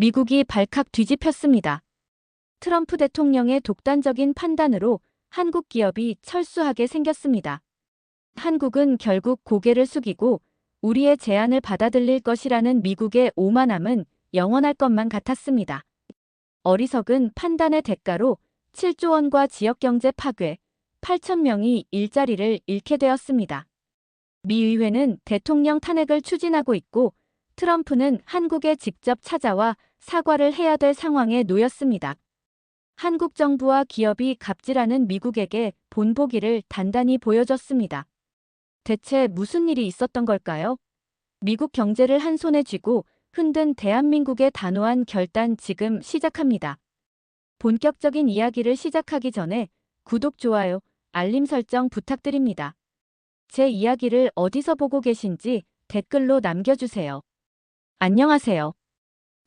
미국이 발칵 뒤집혔습니다. 트럼프 대통령의 독단적인 판단으로 한국 기업이 철수하게 생겼습니다. 한국은 결국 고개를 숙이고 우리의 제안을 받아들일 것이라는 미국의 오만함은 영원할 것만 같았습니다. 어리석은 판단의 대가로 7조 원과 지역경제 파괴, 8천 명이 일자리를 잃게 되었습니다. 미 의회는 대통령 탄핵을 추진하고 있고 트럼프는 한국에 직접 찾아와 사과를 해야 될 상황에 놓였습니다. 한국 정부와 기업이 갑질하는 미국에게 본보기를 단단히 보여줬습니다. 대체 무슨 일이 있었던 걸까요? 미국 경제를 한 손에 쥐고 흔든 대한민국의 단호한 결단 지금 시작합니다. 본격적인 이야기를 시작하기 전에 구독, 좋아요, 알림 설정 부탁드립니다. 제 이야기를 어디서 보고 계신지 댓글로 남겨주세요. 안녕하세요.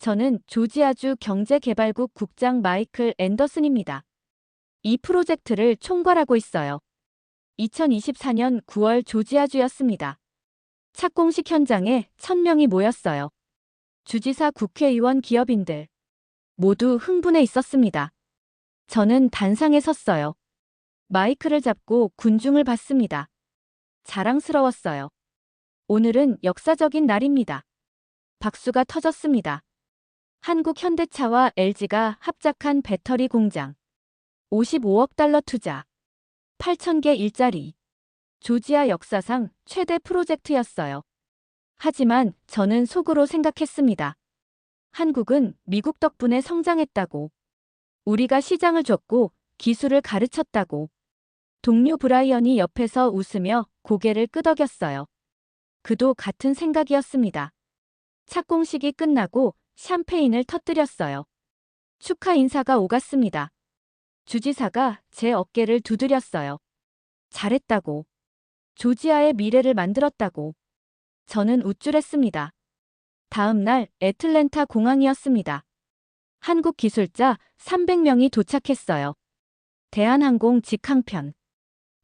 저는 조지아주 경제개발국 국장 마이클 앤더슨입니다. 이 프로젝트를 총괄하고 있어요. 2024년 9월 조지아주였습니다. 착공식 현장에 1000명이 모였어요. 주지사, 국회의원, 기업인들 모두 흥분해 있었습니다. 저는 단상에 섰어요. 마이크를 잡고 군중을 봤습니다. 자랑스러웠어요. 오늘은 역사적인 날입니다. 박수가 터졌습니다. 한국 현대차와 LG가 합작한 배터리 공장. 55억 달러 투자. 8,000개 일자리. 조지아 역사상 최대 프로젝트였어요. 하지만 저는 속으로 생각했습니다. 한국은 미국 덕분에 성장했다고. 우리가 시장을 줬고 기술을 가르쳤다고. 동료 브라이언이 옆에서 웃으며 고개를 끄덕였어요. 그도 같은 생각이었습니다. 착공식이 끝나고 샴페인을 터뜨렸어요. 축하 인사가 오갔습니다. 주지사가 제 어깨를 두드렸어요. 잘했다고. 조지아의 미래를 만들었다고. 저는 우쭐했습니다. 다음 날 애틀랜타 공항이었습니다. 한국 기술자 300명이 도착했어요. 대한항공 직항편.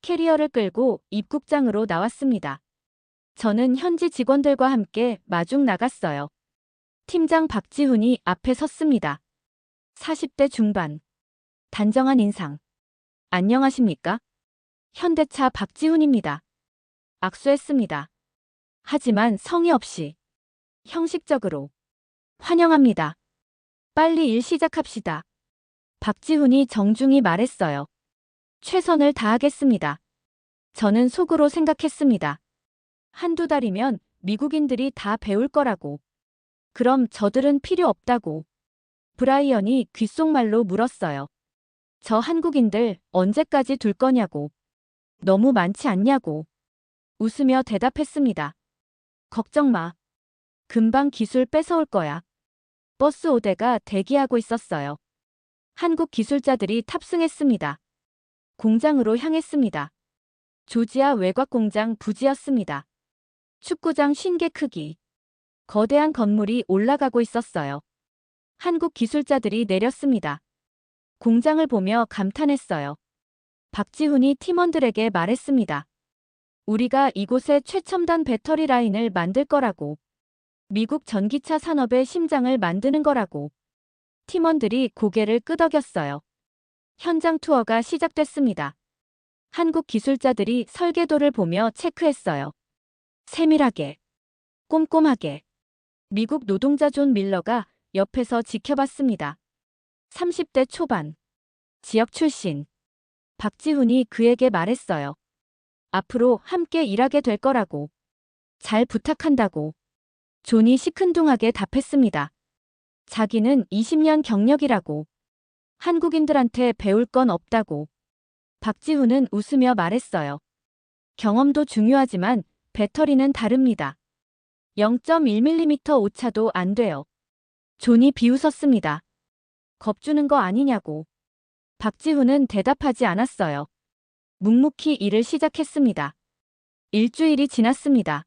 캐리어를 끌고 입국장으로 나왔습니다. 저는 현지 직원들과 함께 마중 나갔어요. 팀장 박지훈이 앞에 섰습니다. 40대 중반. 단정한 인상. 안녕하십니까? 현대차 박지훈입니다. 악수했습니다. 하지만 성의 없이. 형식적으로. 환영합니다. 빨리 일 시작합시다. 박지훈이 정중히 말했어요. 최선을 다하겠습니다. 저는 속으로 생각했습니다. 한두 달이면 미국인들이 다 배울 거라고. 그럼 저들은 필요 없다고. 브라이언이 귓속말로 물었어요. 저 한국인들 언제까지 둘 거냐고. 너무 많지 않냐고. 웃으며 대답했습니다. 걱정 마. 금방 기술 뺏어올 거야. 버스 5대가 대기하고 있었어요. 한국 기술자들이 탑승했습니다. 공장으로 향했습니다. 조지아 외곽 공장 부지였습니다. 축구장 50개 크기. 거대한 건물이 올라가고 있었어요. 한국 기술자들이 내렸습니다. 공장을 보며 감탄했어요. 박지훈이 팀원들에게 말했습니다. 우리가 이곳에 최첨단 배터리 라인을 만들 거라고. 미국 전기차 산업의 심장을 만드는 거라고. 팀원들이 고개를 끄덕였어요. 현장 투어가 시작됐습니다. 한국 기술자들이 설계도를 보며 체크했어요. 세밀하게, 꼼꼼하게. 미국 노동자 존 밀러가 옆에서 지켜봤습니다. 30대 초반. 지역 출신. 박지훈이 그에게 말했어요. 앞으로 함께 일하게 될 거라고. 잘 부탁한다고. 존이 시큰둥하게 답했습니다. 자기는 20년 경력이라고. 한국인들한테 배울 건 없다고. 박지훈은 웃으며 말했어요. 경험도 중요하지만 배터리는 다릅니다. 0.1mm 오차도 안 돼요. 존이 비웃었습니다. 겁주는 거 아니냐고. 박지훈은 대답하지 않았어요. 묵묵히 일을 시작했습니다. 일주일이 지났습니다.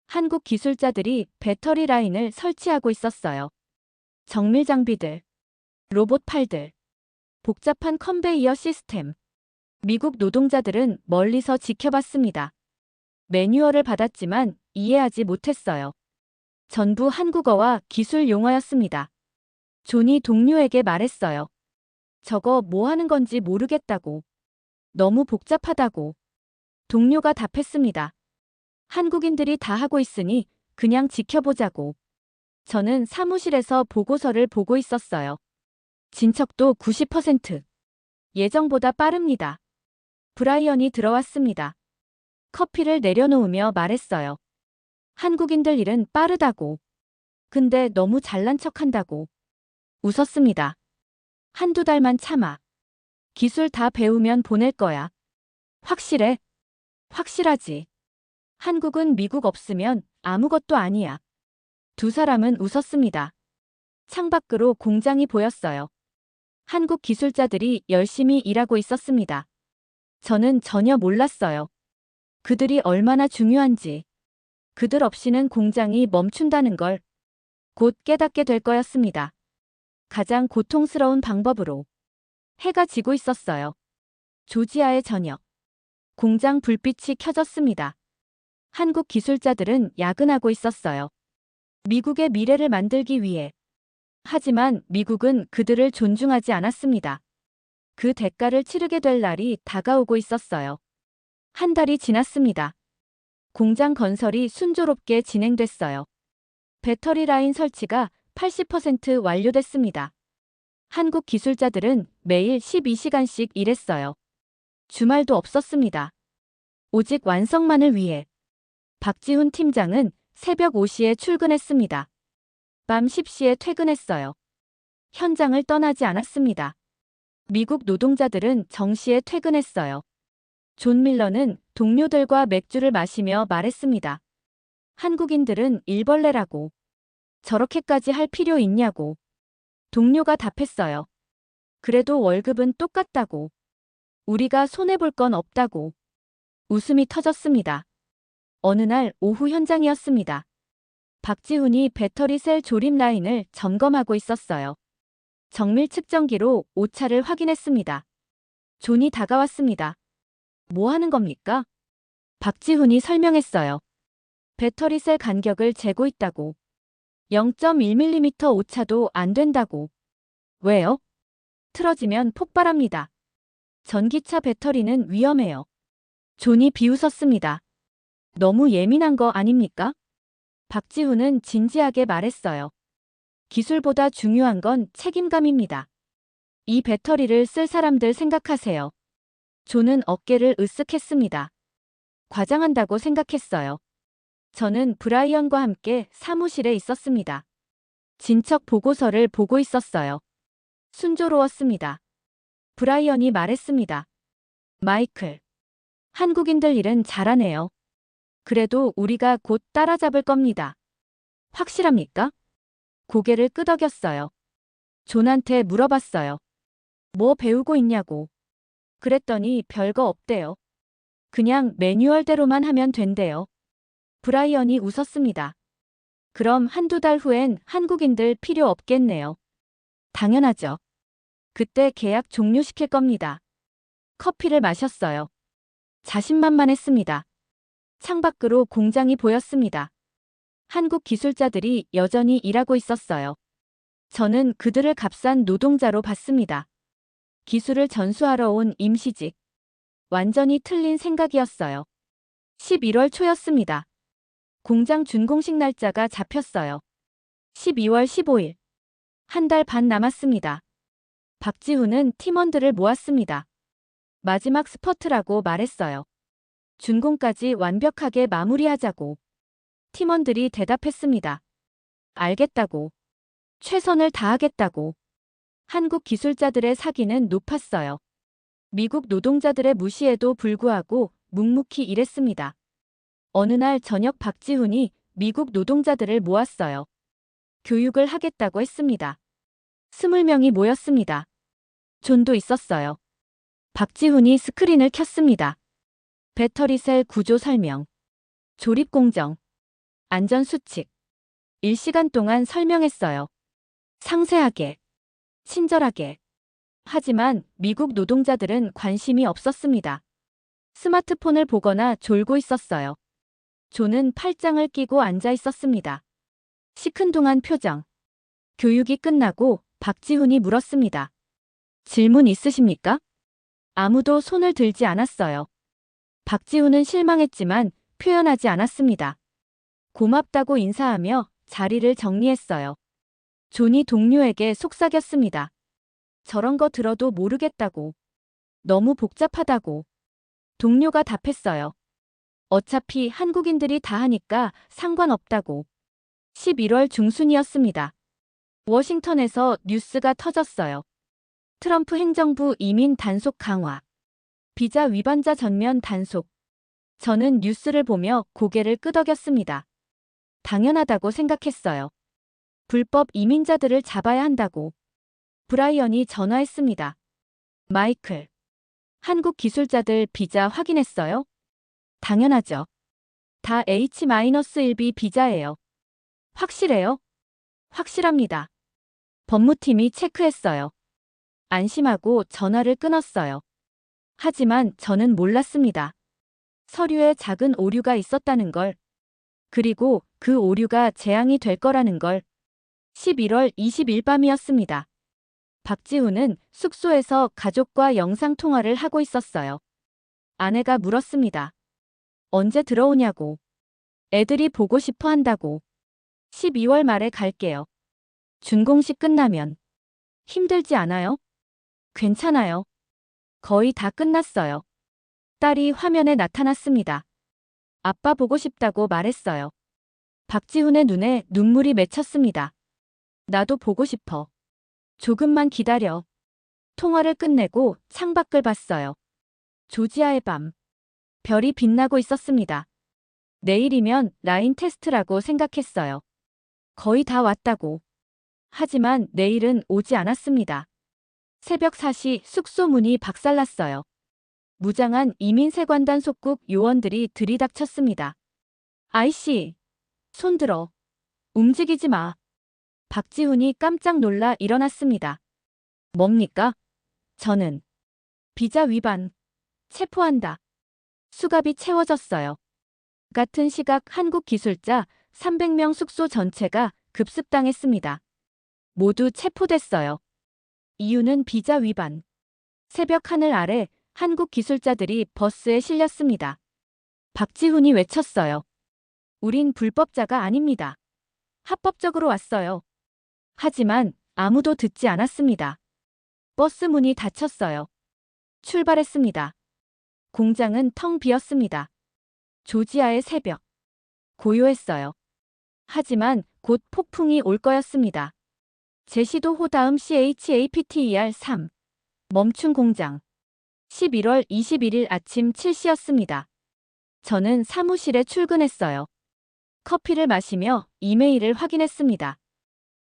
한국 기술자들이 배터리 라인을 설치하고 있었어요. 정밀 장비들, 로봇 팔들, 복잡한 컨베이어 시스템. 미국 노동자들은 멀리서 지켜봤습니다. 매뉴얼을 받았지만 이해하지 못했어요. 전부 한국어와 기술 용어였습니다. 존이 동료에게 말했어요. 저거 뭐 하는 건지 모르겠다고. 너무 복잡하다고. 동료가 답했습니다. 한국인들이 다 하고 있으니 그냥 지켜보자고. 저는 사무실에서 보고서를 보고 있었어요. 진척도 90%. 예정보다 빠릅니다. 브라이언이 들어왔습니다. 커피를 내려놓으며 말했어요. 한국인들 일은 빠르다고. 근데 너무 잘난 척한다고. 웃었습니다. 한두 달만 참아. 기술 다 배우면 보낼 거야. 확실해? 확실하지. 한국은 미국 없으면 아무것도 아니야. 두 사람은 웃었습니다. 창밖으로 공장이 보였어요. 한국 기술자들이 열심히 일하고 있었습니다. 저는 전혀 몰랐어요. 그들이 얼마나 중요한지. 그들 없이는 공장이 멈춘다는 걸 곧 깨닫게 될 거였습니다. 가장 고통스러운 방법으로. 해가 지고 있었어요. 조지아의 저녁. 공장 불빛이 켜졌습니다. 한국 기술자들은 야근하고 있었어요. 미국의 미래를 만들기 위해. 하지만 미국은 그들을 존중하지 않았습니다. 그 대가를 치르게 될 날이 다가오고 있었어요. 한 달이 지났습니다. 공장 건설이 순조롭게 진행됐어요. 배터리 라인 설치가 80% 완료됐습니다. 한국 기술자들은 매일 12시간씩 일했어요. 주말도 없었습니다. 오직 완성만을 위해. 박지훈 팀장은 새벽 5시에 출근했습니다. 밤 10시에 퇴근했어요. 현장을 떠나지 않았습니다. 미국 노동자들은 정시에 퇴근했어요. 존 밀러는 동료들과 맥주를 마시며 말했습니다. 한국인들은 일벌레라고. 저렇게까지 할 필요 있냐고. 동료가 답했어요. 그래도 월급은 똑같다고. 우리가 손해볼 건 없다고. 웃음이 터졌습니다. 어느 날 오후 현장이었습니다. 박지훈이 배터리 셀 조립 라인을 점검하고 있었어요. 정밀 측정기로 오차를 확인했습니다. 존이 다가왔습니다. 뭐 하는 겁니까? 박지훈이 설명했어요. 배터리 셀 간격을 재고 있다고. 0.1mm 오차도 안 된다고. 왜요? 틀어지면 폭발합니다. 전기차 배터리는 위험해요. 존이 비웃었습니다. 너무 예민한 거 아닙니까? 박지훈은 진지하게 말했어요. 기술보다 중요한 건 책임감입니다. 이 배터리를 쓸 사람들 생각하세요. 존은 어깨를 으쓱했습니다. 과장한다고 생각했어요. 저는 브라이언과 함께 사무실에 있었습니다. 진척 보고서를 보고 있었어요. 순조로웠습니다. 브라이언이 말했습니다. 마이클, 한국인들 일은 잘하네요. 그래도 우리가 곧 따라잡을 겁니다. 확실합니까? 고개를 끄덕였어요. 존한테 물어봤어요. 뭐 배우고 있냐고. 그랬더니 별거 없대요. 그냥 매뉴얼대로만 하면 된대요. 브라이언이 웃었습니다. 그럼 한두 달 후엔 한국인들 필요 없겠네요. 당연하죠. 그때 계약 종료시킬 겁니다. 커피를 마셨어요. 자신만만했습니다. 창밖으로 공장이 보였습니다. 한국 기술자들이 여전히 일하고 있었어요. 저는 그들을 값싼 노동자로 봤습니다. 기술을 전수하러 온 임시직. 완전히 틀린 생각이었어요. 11월 초였습니다. 공장 준공식 날짜가 잡혔어요. 12월 15일. 한 달 반 남았습니다. 박지훈은 팀원들을 모았습니다. 마지막 스퍼트라고 말했어요. 준공까지 완벽하게 마무리하자고. 팀원들이 대답했습니다. 알겠다고. 최선을 다하겠다고. 한국 기술자들의 사기는 높았어요. 미국 노동자들의 무시에도 불구하고 묵묵히 일했습니다. 어느 날 저녁 박지훈이 미국 노동자들을 모았어요. 교육을 하겠다고 했습니다. 20명이 모였습니다. 존도 있었어요. 박지훈이 스크린을 켰습니다. 배터리 셀 구조 설명, 조립 공정, 안전 수칙. 1시간 동안 설명했어요. 상세하게, 친절하게. 하지만 미국 노동자들은 관심이 없었습니다. 스마트폰을 보거나 졸고 있었어요. 존은 팔짱을 끼고 앉아 있었습니다. 시큰둥한 표정. 교육이 끝나고 박지훈이 물었습니다. 질문 있으십니까? 아무도 손을 들지 않았어요. 박지훈은 실망했지만 표현하지 않았습니다. 고맙다고 인사하며 자리를 정리했어요. 존이 동료에게 속삭였습니다. 저런 거 들어도 모르겠다고. 너무 복잡하다고. 동료가 답했어요. 어차피 한국인들이 다 하니까 상관없다고. 11월 중순이었습니다. 워싱턴에서 뉴스가 터졌어요. 트럼프 행정부 이민 단속 강화. 비자 위반자 전면 단속. 저는 뉴스를 보며 고개를 끄덕였습니다. 당연하다고 생각했어요. 불법 이민자들을 잡아야 한다고. 브라이언이 전화했습니다. 마이클. 한국 기술자들 비자 확인했어요? 당연하죠. 다 H-1B 비자예요. 확실해요? 확실합니다. 법무팀이 체크했어요. 안심하고 전화를 끊었어요. 하지만 저는 몰랐습니다. 서류에 작은 오류가 있었다는 걸. 그리고 그 오류가 재앙이 될 거라는 걸. 11월 20일 밤이었습니다. 박지훈은 숙소에서 가족과 영상통화를 하고 있었어요. 아내가 물었습니다. 언제 들어오냐고. 애들이 보고 싶어 한다고. 12월 말에 갈게요. 준공식 끝나면. 힘들지 않아요? 괜찮아요. 거의 다 끝났어요. 딸이 화면에 나타났습니다. 아빠 보고 싶다고 말했어요. 박지훈의 눈에 눈물이 맺혔습니다. 나도 보고 싶어. 조금만 기다려. 통화를 끝내고 창밖을 봤어요. 조지아의 밤. 별이 빛나고 있었습니다. 내일이면 라인 테스트라고 생각했어요. 거의 다 왔다고. 하지만 내일은 오지 않았습니다. 새벽 4시 숙소 문이 박살났어요. 무장한 이민세관단 속국 요원들이 들이닥쳤습니다. 아이씨, 손 들어. 움직이지 마. 박지훈이 깜짝 놀라 일어났습니다. 뭡니까? 저는 비자 위반. 체포한다. 수갑이 채워졌어요. 같은 시각 한국 기술자 300명 숙소 전체가 급습당했습니다. 모두 체포됐어요. 이유는 비자 위반. 새벽 하늘 아래 한국 기술자들이 버스에 실렸습니다. 박지훈이 외쳤어요. 우린 불법자가 아닙니다. 합법적으로 왔어요. 하지만 아무도 듣지 않았습니다. 버스 문이 닫혔어요. 출발했습니다. 공장은 텅 비었습니다. 조지아의 새벽. 고요했어요. 하지만 곧 폭풍이 올 거였습니다. 제시도 호다음 CHAPTER 3. 멈춘 공장. 11월 21일 아침 7시였습니다. 저는 사무실에 출근했어요. 커피를 마시며 이메일을 확인했습니다.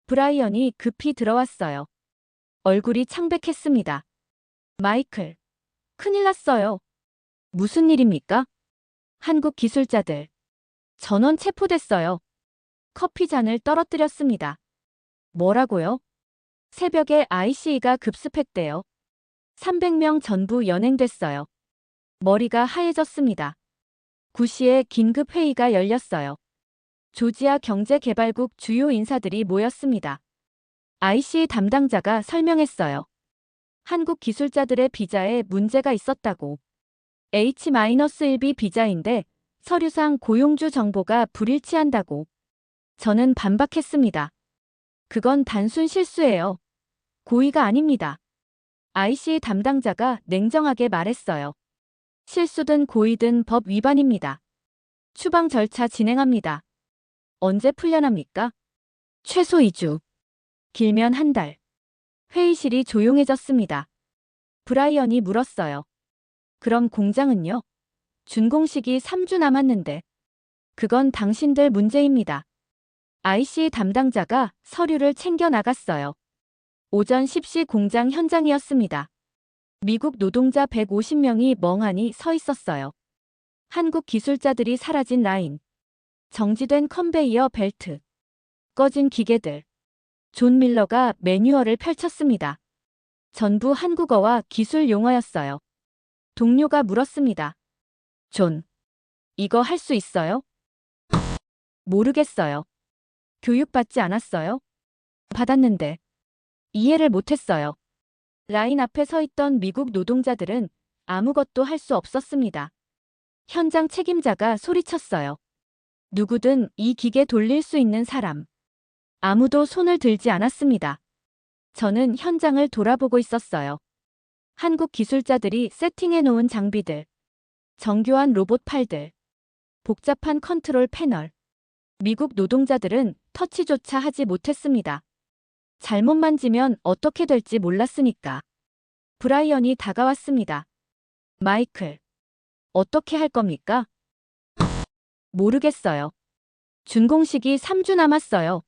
브라이언이 급히 들어왔어요. 얼굴이 창백했습니다. 마이클. 큰일 났어요. 무슨 일입니까? 한국 기술자들. 전원 체포됐어요. 커피 잔을 떨어뜨렸습니다. 뭐라고요? 새벽에 IC가 급습했대요. 300명 전부 연행됐어요. 머리가 하얘졌습니다. 9시에 긴급 회의가 열렸어요. 조지아 경제개발국 주요 인사들이 모였습니다. IC 담당자가 설명했어요. 한국 기술자들의 비자에 문제가 있었다고. H-1B 비자인데 서류상 고용주 정보가 불일치한다고. 저는 반박했습니다. 그건 단순 실수예요. 고의가 아닙니다. IC 담당자가 냉정하게 말했어요. 실수든 고의든 법 위반입니다. 추방 절차 진행합니다. 언제 풀려납니까? 최소 2주. 길면 한 달. 회의실이 조용해졌습니다. 브라이언이 물었어요. 그럼 공장은요? 준공식이 3주 남았는데. 그건 당신들 문제입니다. IC 담당자가 서류를 챙겨 나갔어요. 오전 10시 공장 현장이었습니다. 미국 노동자 150명이 멍하니 서 있었어요. 한국 기술자들이 사라진 라인. 정지된 컨베이어 벨트. 꺼진 기계들. 존 밀러가 매뉴얼을 펼쳤습니다. 전부 한국어와 기술 용어였어요. 동료가 물었습니다. 존, 이거 할 수 있어요? 모르겠어요. 교육받지 않았어요? 받았는데. 이해를 못했어요. 라인 앞에 서 있던 미국 노동자들은 아무것도 할 수 없었습니다. 현장 책임자가 소리쳤어요. 누구든 이 기계 돌릴 수 있는 사람. 아무도 손을 들지 않았습니다. 저는 현장을 돌아보고 있었어요. 한국 기술자들이 세팅해 놓은 장비들, 정교한 로봇 팔들, 복잡한 컨트롤 패널. 미국 노동자들은 터치조차 하지 못했습니다. 잘못 만지면 어떻게 될지 몰랐으니까. 브라이언이 다가왔습니다. 마이클, 어떻게 할 겁니까? 모르겠어요. 준공식이 3주 남았어요.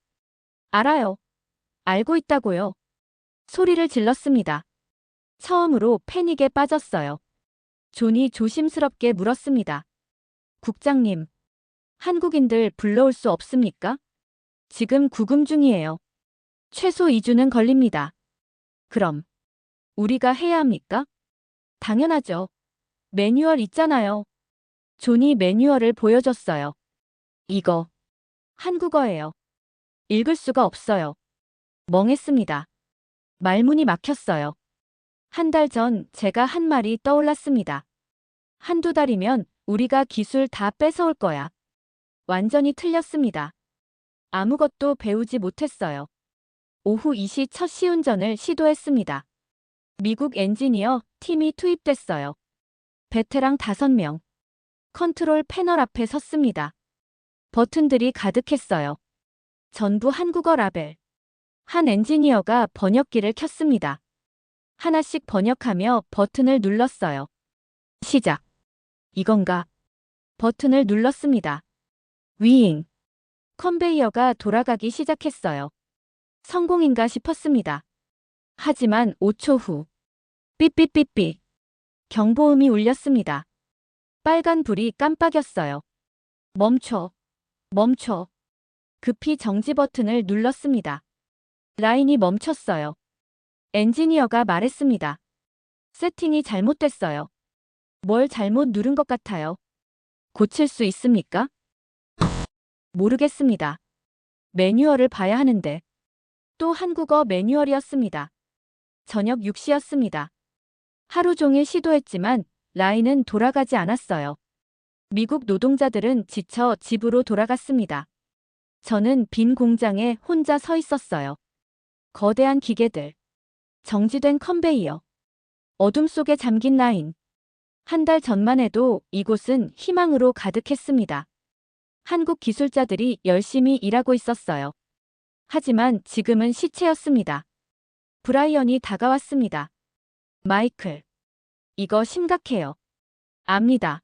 알아요. 알고 있다고요. 소리를 질렀습니다. 처음으로 패닉에 빠졌어요. 존이 조심스럽게 물었습니다. 국장님, 한국인들 불러올 수 없습니까? 지금 구금 중이에요. 최소 2주는 걸립니다. 그럼 우리가 해야 합니까? 당연하죠. 매뉴얼 있잖아요. 존이 매뉴얼을 보여줬어요. 이거 한국어예요. 읽을 수가 없어요. 멍했습니다. 말문이 막혔어요. 한 달 전 제가 한 말이 떠올랐습니다. 한두 달이면 우리가 기술 다 뺏어올 거야. 완전히 틀렸습니다. 아무것도 배우지 못했어요. 오후 2시 첫 시운전을 시도했습니다. 미국 엔지니어 팀이 투입됐어요. 베테랑 5명. 컨트롤 패널 앞에 섰습니다. 버튼들이 가득했어요. 전부 한국어 라벨. 한 엔지니어가 번역기를 켰습니다. 하나씩 번역하며 버튼을 눌렀어요. 시작. 이건가? 버튼을 눌렀습니다. 위잉. 컨베이어가 돌아가기 시작했어요. 성공인가 싶었습니다. 하지만 5초 후. 삐삐삐삐. 경보음이 울렸습니다. 빨간 불이 깜빡였어요. 멈춰. 멈춰. 급히 정지 버튼을 눌렀습니다. 라인이 멈췄어요. 엔지니어가 말했습니다. 세팅이 잘못됐어요. 뭘 잘못 누른 것 같아요. 고칠 수 있습니까? 모르겠습니다. 매뉴얼을 봐야 하는데. 또 한국어 매뉴얼이었습니다. 저녁 6시였습니다. 하루 종일 시도했지만 라인은 돌아가지 않았어요. 미국 노동자들은 지쳐 집으로 돌아갔습니다. 저는 빈 공장에 혼자 서 있었어요. 거대한 기계들. 정지된 컨베이어. 어둠 속에 잠긴 라인. 한 달 전만 해도 이곳은 희망으로 가득했습니다. 한국 기술자들이 열심히 일하고 있었어요. 하지만 지금은 시체였습니다. 브라이언이 다가왔습니다. 마이클. 이거 심각해요. 압니다.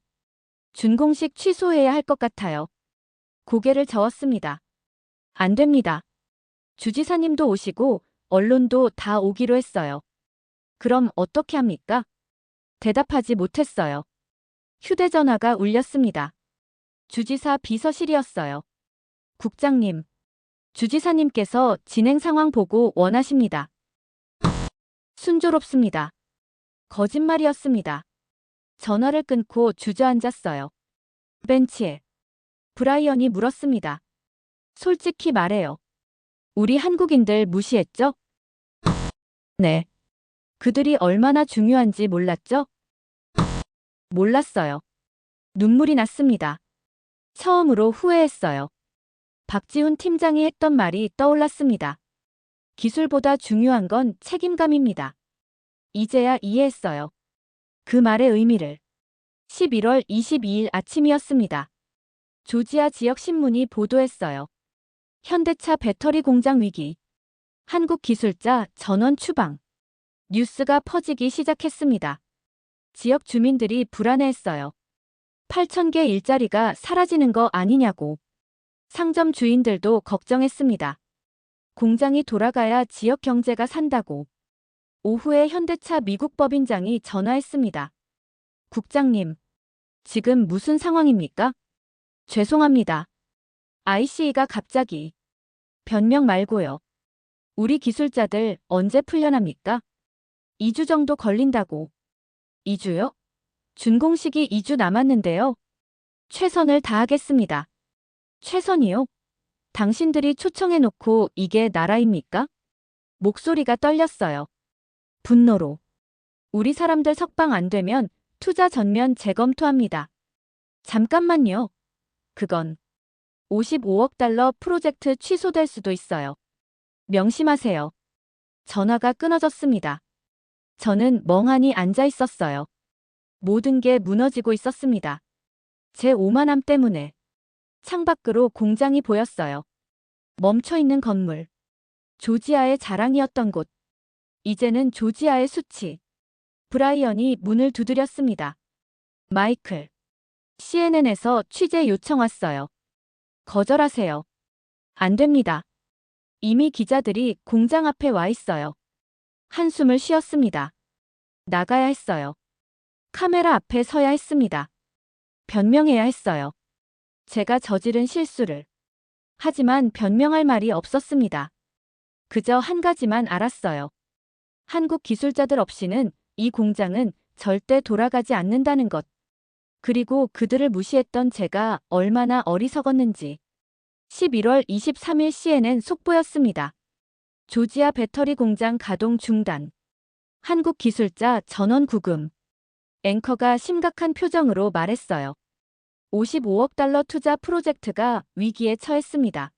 준공식 취소해야 할 것 같아요. 고개를 저었습니다. 안 됩니다. 주지사님도 오시고 언론도 다 오기로 했어요. 그럼 어떻게 합니까? 대답하지 못했어요. 휴대전화가 울렸습니다. 주지사 비서실이었어요. 국장님. 주지사님께서 진행 상황 보고 원하십니다. 순조롭습니다. 거짓말이었습니다. 전화를 끊고 주저앉았어요. 벤치에. 브라이언이 물었습니다. 솔직히 말해요. 우리 한국인들 무시했죠? 네. 그들이 얼마나 중요한지 몰랐죠? 몰랐어요. 눈물이 났습니다. 처음으로 후회했어요. 박지훈 팀장이 했던 말이 떠올랐습니다. 기술보다 중요한 건 책임감입니다. 이제야 이해했어요. 그 말의 의미를. 11월 22일 아침이었습니다. 조지아 지역 신문이 보도했어요. 현대차 배터리 공장 위기. 한국 기술자 전원 추방. 뉴스가 퍼지기 시작했습니다. 지역 주민들이 불안해했어요. 8,000개 일자리가 사라지는 거 아니냐고. 상점 주인들도 걱정했습니다. 공장이 돌아가야 지역 경제가 산다고. 오후에 현대차 미국 법인장이 전화했습니다. 국장님, 지금 무슨 상황입니까? 죄송합니다. ICE가 갑자기. 변명 말고요. 우리 기술자들 언제 풀려납니까? 2주 정도 걸린다고. 2주요? 준공식이 2주 남았는데요. 최선을 다하겠습니다. 최선이요? 당신들이 초청해놓고 이게 나라입니까? 목소리가 떨렸어요. 분노로. 우리 사람들 석방 안 되면 투자 전면 재검토합니다. 잠깐만요. 그건 55억 달러 프로젝트 취소될 수도 있어요. 명심하세요. 전화가 끊어졌습니다. 저는 멍하니 앉아 있었어요. 모든 게 무너지고 있었습니다. 제 오만함 때문에. 창밖으로 공장이 보였어요. 멈춰있는 건물. 조지아의 자랑이었던 곳. 이제는 조지아의 수치. 브라이언이 문을 두드렸습니다. 마이클. CNN에서 취재 요청 왔어요. 거절하세요. 안 됩니다. 이미 기자들이 공장 앞에 와 있어요. 한숨을 쉬었습니다. 나가야 했어요. 카메라 앞에 서야 했습니다. 변명해야 했어요. 제가 저지른 실수를. 하지만 변명할 말이 없었습니다. 그저 한 가지만 알았어요. 한국 기술자들 없이는 이 공장은 절대 돌아가지 않는다는 것. 그리고 그들을 무시했던 제가 얼마나 어리석었는지. 11월 23일 CNN 속보였습니다. 조지아 배터리 공장 가동 중단. 한국 기술자 전원 구금. 앵커가 심각한 표정으로 말했어요. 55억 달러 투자 프로젝트가 위기에 처했습니다.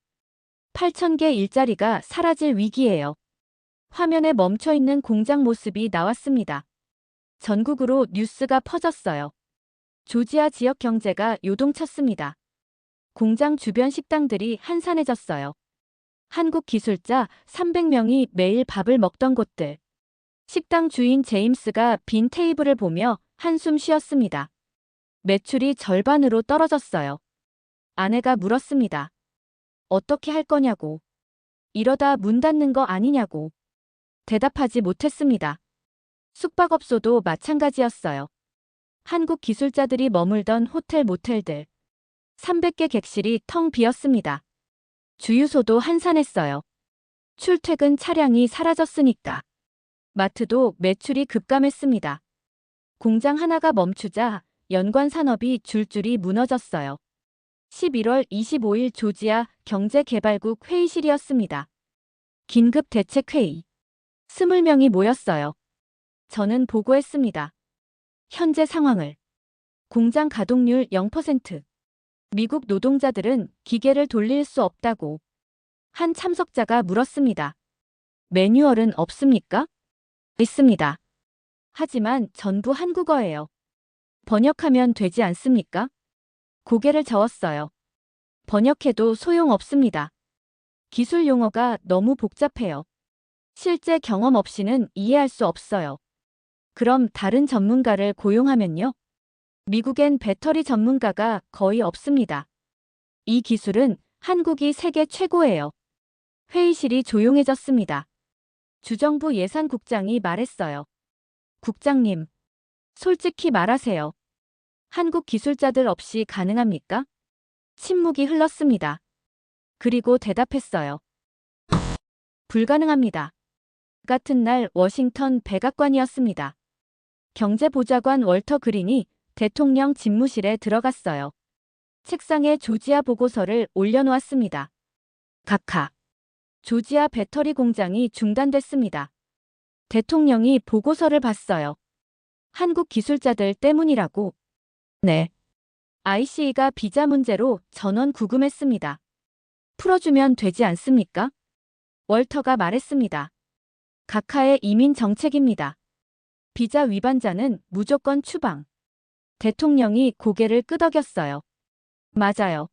8,000개 일자리가 사라질 위기예요. 화면에 멈춰있는 공장 모습이 나왔습니다. 전국으로 뉴스가 퍼졌어요. 조지아 지역 경제가 요동쳤습니다. 공장 주변 식당들이 한산해졌어요. 한국 기술자 300명이 매일 밥을 먹던 곳들. 식당 주인 제임스가 빈 테이블을 보며 한숨 쉬었습니다. 매출이 절반으로 떨어졌어요. 아내가 물었습니다. 어떻게 할 거냐고. 이러다 문 닫는 거 아니냐고. 대답하지 못했습니다. 숙박업소도 마찬가지였어요. 한국 기술자들이 머물던 호텔 모텔들. 300개 객실이 텅 비었습니다. 주유소도 한산했어요. 출퇴근 차량이 사라졌으니까. 마트도 매출이 급감했습니다. 공장 하나가 멈추자 연관 산업이 줄줄이 무너졌어요. 11월 25일 조지아 경제개발국 회의실이었습니다. 긴급 대책회의. 20명이 모였어요. 저는 보고했습니다. 현재 상황을. 공장 가동률 0%. 미국 노동자들은 기계를 돌릴 수 없다고. 한 참석자가 물었습니다. 매뉴얼은 없습니까? 있습니다. 하지만 전부 한국어예요. 번역하면 되지 않습니까? 고개를 저었어요. 번역해도 소용없습니다. 기술 용어가 너무 복잡해요. 실제 경험 없이는 이해할 수 없어요. 그럼 다른 전문가를 고용하면요? 미국엔 배터리 전문가가 거의 없습니다. 이 기술은 한국이 세계 최고예요. 회의실이 조용해졌습니다. 주정부 예산국장이 말했어요. 국장님, 솔직히 말하세요. 한국 기술자들 없이 가능합니까? 침묵이 흘렀습니다. 그리고 대답했어요. 불가능합니다. 같은 날 워싱턴 백악관이었습니다. 경제보좌관 월터 그린이 대통령 집무실에 들어갔어요. 책상에 조지아 보고서를 올려놓았습니다. 각하. 조지아 배터리 공장이 중단됐습니다. 대통령이 보고서를 봤어요. 한국 기술자들 때문이라고. 네. ICE가 비자 문제로 전원 구금했습니다. 풀어주면 되지 않습니까? 월터가 말했습니다. 각하의 이민 정책입니다. 비자 위반자는 무조건 추방. 대통령이 고개를 끄덕였어요. 맞아요.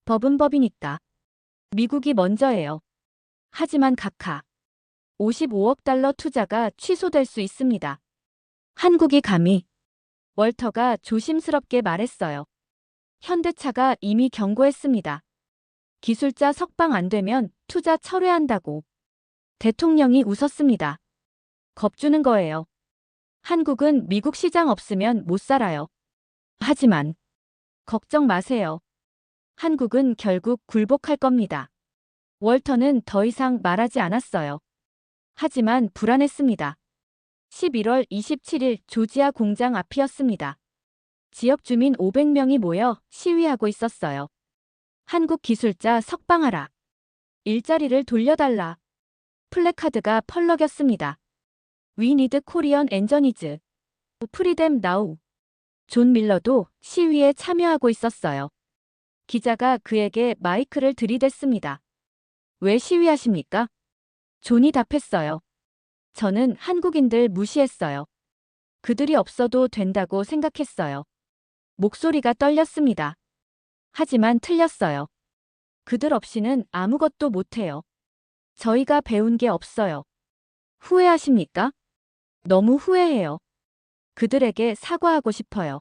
법은 법이니까. 미국이 먼저예요. 하지만 각하. 55억 달러 투자가 취소될 수 있습니다. 한국이 감히. 월터가 조심스럽게 말했어요. 현대차가 이미 경고했습니다. 기술자 석방 안 되면 투자 철회한다고. 대통령이 웃었습니다. 겁주는 거예요. 한국은 미국 시장 없으면 못 살아요. 하지만 걱정 마세요. 한국은 결국 굴복할 겁니다. 월터는 더 이상 말하지 않았어요. 하지만 불안했습니다. 11월 27일 조지아 공장 앞이었습니다. 지역 주민 500명이 모여 시위하고 있었어요. 한국 기술자 석방하라. 일자리를 돌려달라. 플래카드가 펄럭였습니다. We need Korean engineers. Free them now. 존 밀러도 시위에 참여하고 있었어요. 기자가 그에게 마이크를 들이댔습니다. 왜 시위하십니까? 존이 답했어요. 저는 한국인들 무시했어요. 그들이 없어도 된다고 생각했어요. 목소리가 떨렸습니다. 하지만 틀렸어요. 그들 없이는 아무것도 못해요. 저희가 배운 게 없어요. 후회하십니까? 너무 후회해요. 그들에게 사과하고 싶어요.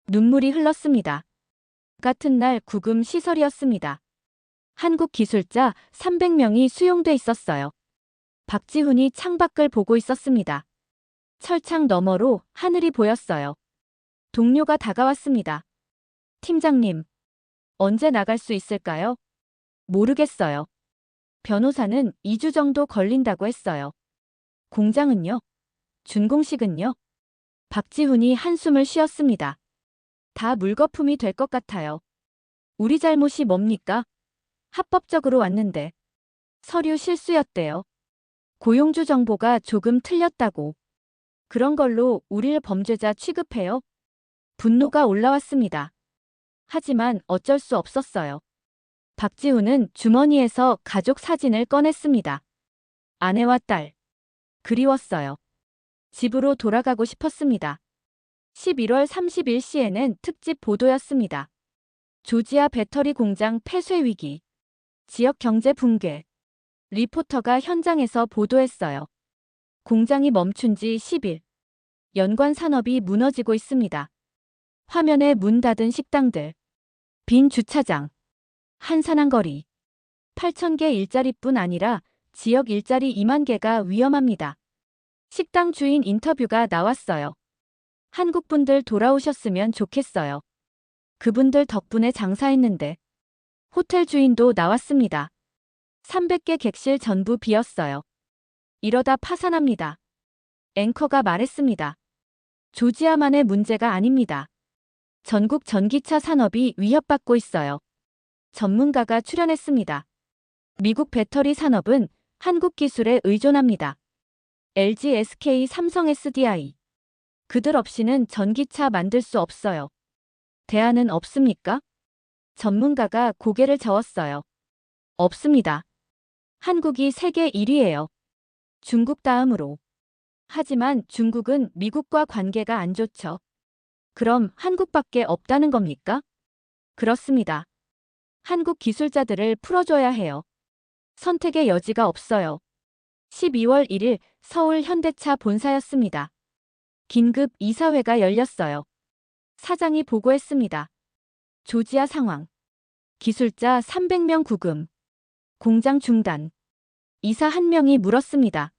눈물이 흘렀습니다. 같은 날 구금 시설이었습니다. 한국 기술자 300명이 수용돼 있었어요. 박지훈이 창밖을 보고 있었습니다. 철창 너머로 하늘이 보였어요. 동료가 다가왔습니다. 팀장님, 언제 나갈 수 있을까요? 모르겠어요. 변호사는 2주 정도 걸린다고 했어요. 공장은요? 준공식은요? 박지훈이 한숨을 쉬었습니다. 다 물거품이 될 것 같아요. 우리 잘못이 뭡니까? 합법적으로 왔는데. 서류 실수였대요. 고용주 정보가 조금 틀렸다고. 그런 걸로 우릴 범죄자 취급해요? 분노가 올라왔습니다. 하지만 어쩔 수 없었어요. 박지훈은 주머니에서 가족 사진을 꺼냈습니다. 아내와 딸. 그리웠어요. 집으로 돌아가고 싶었습니다. 11월 30일 CNN 특집 보도였습니다. 조지아 배터리 공장 폐쇄 위기. 지역 경제 붕괴. 리포터가 현장에서 보도했어요. 공장이 멈춘 지 10일. 연관 산업이 무너지고 있습니다. 화면에 문 닫은 식당들. 빈 주차장. 한산한 거리. 8,000개 일자리뿐 아니라 지역 일자리 2만 개가 위험합니다. 식당 주인 인터뷰가 나왔어요. 한국분들 돌아오셨으면 좋겠어요. 그분들 덕분에 장사했는데. 호텔 주인도 나왔습니다. 300개 객실 전부 비었어요. 이러다 파산합니다. 앵커가 말했습니다. 조지아만의 문제가 아닙니다. 전국 전기차 산업이 위협받고 있어요. 전문가가 출연했습니다. 미국 배터리 산업은 한국 기술에 의존합니다. LG, SK, 삼성, SDI. 그들 없이는 전기차 만들 수 없어요. 대안은 없습니까? 전문가가 고개를 저었어요. 없습니다. 한국이 세계 1위예요. 중국 다음으로. 하지만 중국은 미국과 관계가 안 좋죠. 그럼 한국밖에 없다는 겁니까? 그렇습니다. 한국 기술자들을 풀어줘야 해요. 선택의 여지가 없어요. 12월 1일 서울 현대차 본사였습니다. 긴급 이사회가 열렸어요. 사장이 보고했습니다. 조지아 상황. 기술자 300명 구금. 공장 중단. 이사 1명이 물었습니다.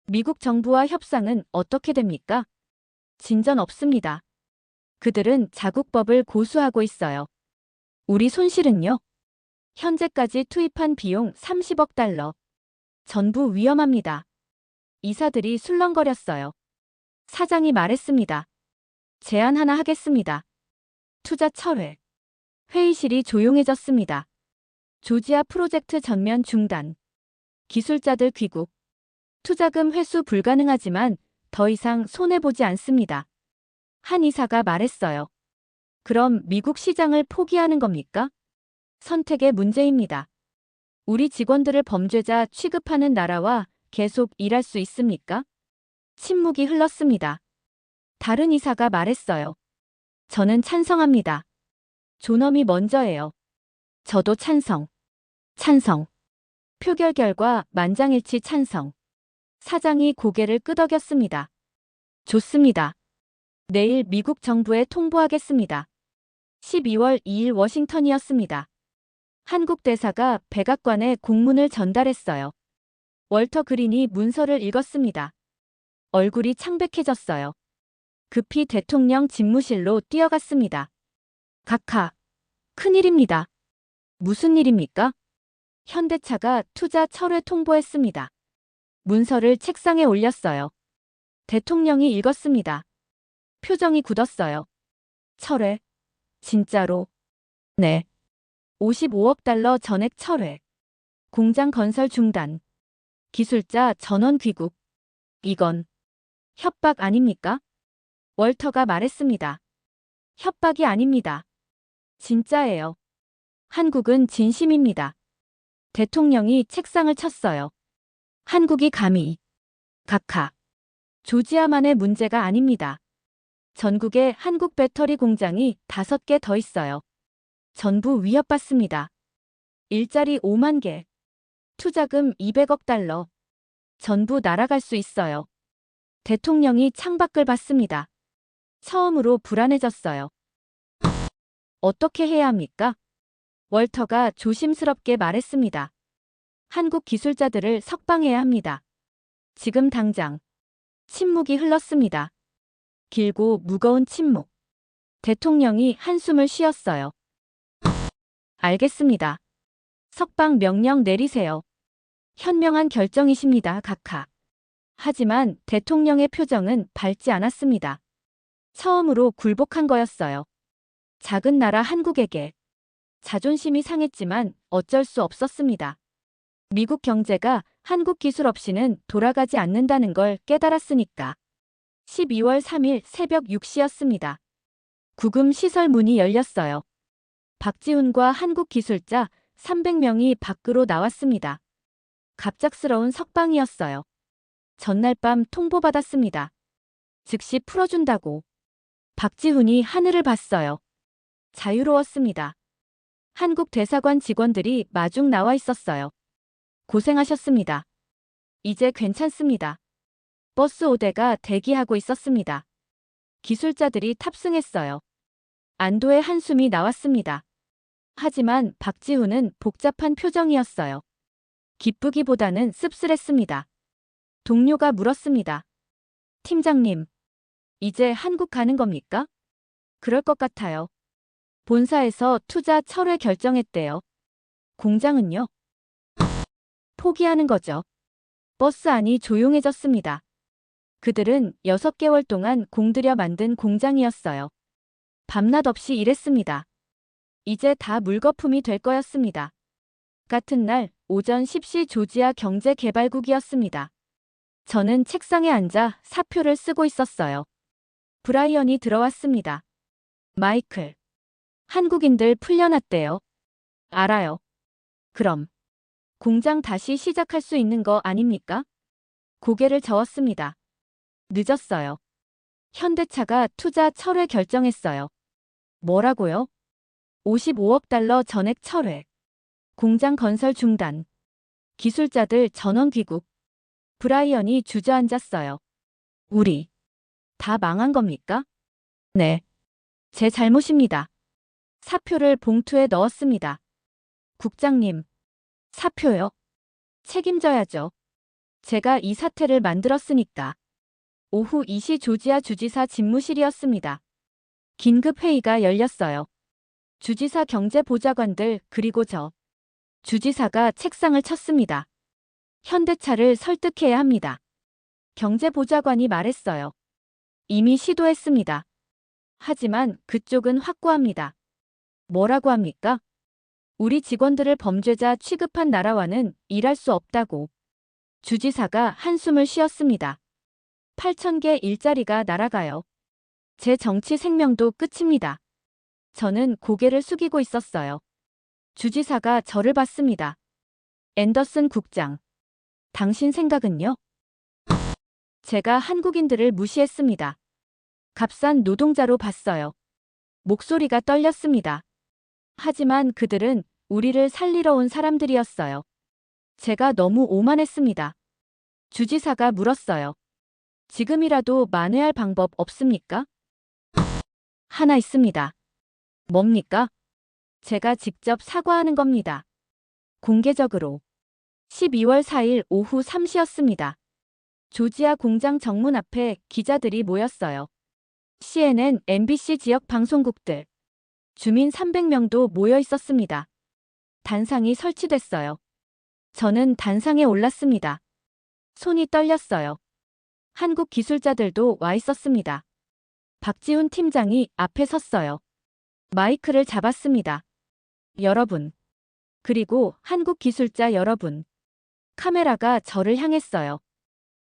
미국 정부와 협상은 어떻게 됩니까? 진전 없습니다. 그들은 자국법을 고수하고 있어요. 우리 손실은요? 현재까지 투입한 비용 30억 달러. 전부 위험합니다. 이사들이 술렁거렸어요. 사장이 말했습니다. 제안 하나 하겠습니다. 투자 철회. 회의실이 조용해졌습니다. 조지아 프로젝트 전면 중단. 기술자들 귀국. 투자금 회수 불가능하지만 더 이상 손해보지 않습니다. 한 이사가 말했어요. 그럼 미국 시장을 포기하는 겁니까? 선택의 문제입니다. 우리 직원들을 범죄자 취급하는 나라와 계속 일할 수 있습니까? 침묵이 흘렀습니다. 다른 이사가 말했어요. 저는 찬성합니다. 존엄이 먼저예요. 저도 찬성. 찬성. 표결 결과 만장일치 찬성. 사장이 고개를 끄덕였습니다. 좋습니다. 내일 미국 정부에 통보하겠습니다. 12월 2일 워싱턴이었습니다. 한국 대사가 백악관에 공문을 전달했어요. 월터 그린이 문서를 읽었습니다. 얼굴이 창백해졌어요. 급히 대통령 집무실로 뛰어갔습니다. 각하, 큰일입니다. 무슨 일입니까? 현대차가 투자 철회 통보했습니다. 문서를 책상에 올렸어요. 대통령이 읽었습니다. 표정이 굳었어요. 철회. 진짜로. 네. 55억 달러 전액 철회. 공장 건설 중단. 기술자 전원 귀국. 이건 협박 아닙니까? 월터가 말했습니다. 협박이 아닙니다. 진짜예요. 한국은 진심입니다. 대통령이 책상을 쳤어요. 한국이 감히. 각하. 조지아만의 문제가 아닙니다. 전국에 한국 배터리 공장이 5개 더 있어요. 전부 위협받습니다. 일자리 5만 개. 투자금 200억 달러. 전부 날아갈 수 있어요. 대통령이 창밖을 봤습니다. 처음으로 불안해졌어요. 어떻게 해야 합니까? 월터가 조심스럽게 말했습니다. 한국 기술자들을 석방해야 합니다. 지금 당장. 침묵이 흘렀습니다. 길고 무거운 침묵. 대통령이 한숨을 쉬었어요. 알겠습니다. 석방 명령 내리세요. 현명한 결정이십니다, 각하. 하지만 대통령의 표정은 밝지 않았습니다. 처음으로 굴복한 거였어요. 작은 나라 한국에게. 자존심이 상했지만 어쩔 수 없었습니다. 미국 경제가 한국 기술 없이는 돌아가지 않는다는 걸 깨달았으니까. 12월 3일 새벽 6시였습니다. 구금 시설 문이 열렸어요. 박지훈과 한국 기술자 300명이 밖으로 나왔습니다. 갑작스러운 석방이었어요. 전날 밤 통보받았습니다. 즉시 풀어준다고. 박지훈이 하늘을 봤어요. 자유로웠습니다. 한국 대사관 직원들이 마중 나와 있었어요. 고생하셨습니다. 이제 괜찮습니다. 버스 5대가 대기하고 있었습니다. 기술자들이 탑승했어요. 안도의 한숨이 나왔습니다. 하지만 박지훈은 복잡한 표정이었어요. 기쁘기보다는 씁쓸했습니다. 동료가 물었습니다. 팀장님, 이제 한국 가는 겁니까? 그럴 것 같아요. 본사에서 투자 철회 결정했대요. 공장은요? 포기하는 거죠. 버스 안이 조용해졌습니다. 그들은 6개월 동안 공들여 만든 공장이었어요. 밤낮 없이 일했습니다. 이제 다 물거품이 될 거였습니다. 같은 날 오전 10시 조지아 경제개발국이었습니다. 저는 책상에 앉아 사표를 쓰고 있었어요. 브라이언이 들어왔습니다. 마이클. 한국인들 풀려났대요. 알아요. 그럼 공장 다시 시작할 수 있는 거 아닙니까? 고개를 저었습니다. 늦었어요. 현대차가 투자 철회 결정했어요. 뭐라고요? 55억 달러 전액 철회. 공장 건설 중단. 기술자들 전원 귀국. 브라이언이 주저앉았어요. 우리 다 망한 겁니까? 네. 제 잘못입니다. 사표를 봉투에 넣었습니다. 국장님. 사표요? 책임져야죠. 제가 이 사태를 만들었으니까. 오후 2시 조지아 주지사 집무실이었습니다. 긴급 회의가 열렸어요. 주지사 경제보좌관들 그리고 저. 주지사가 책상을 쳤습니다. 현대차를 설득해야 합니다. 경제보좌관이 말했어요. 이미 시도했습니다. 하지만 그쪽은 확고합니다. 뭐라고 합니까? 우리 직원들을 범죄자 취급한 나라와는 일할 수 없다고. 주지사가 한숨을 쉬었습니다. 8,000개 일자리가 날아가요. 제 정치 생명도 끝입니다. 저는 고개를 숙이고 있었어요. 주지사가 저를 봤습니다. 앤더슨 국장. 당신 생각은요? 제가 한국인들을 무시했습니다. 값싼 노동자로 봤어요. 목소리가 떨렸습니다. 하지만 그들은 우리를 살리러 온 사람들이었어요. 제가 너무 오만했습니다. 주지사가 물었어요. 지금이라도 만회할 방법 없습니까? 하나 있습니다. 뭡니까? 제가 직접 사과하는 겁니다. 공개적으로. 12월 4일 오후 3시였습니다. 조지아 공장 정문 앞에 기자들이 모였어요. CNN, MBC 지역 방송국들. 주민 300명도 모여 있었습니다. 단상이 설치됐어요. 저는 단상에 올랐습니다. 손이 떨렸어요. 한국 기술자들도 와 있었습니다. 박지훈 팀장이 앞에 섰어요. 마이크를 잡았습니다. 여러분. 그리고 한국 기술자 여러분. 카메라가 저를 향했어요.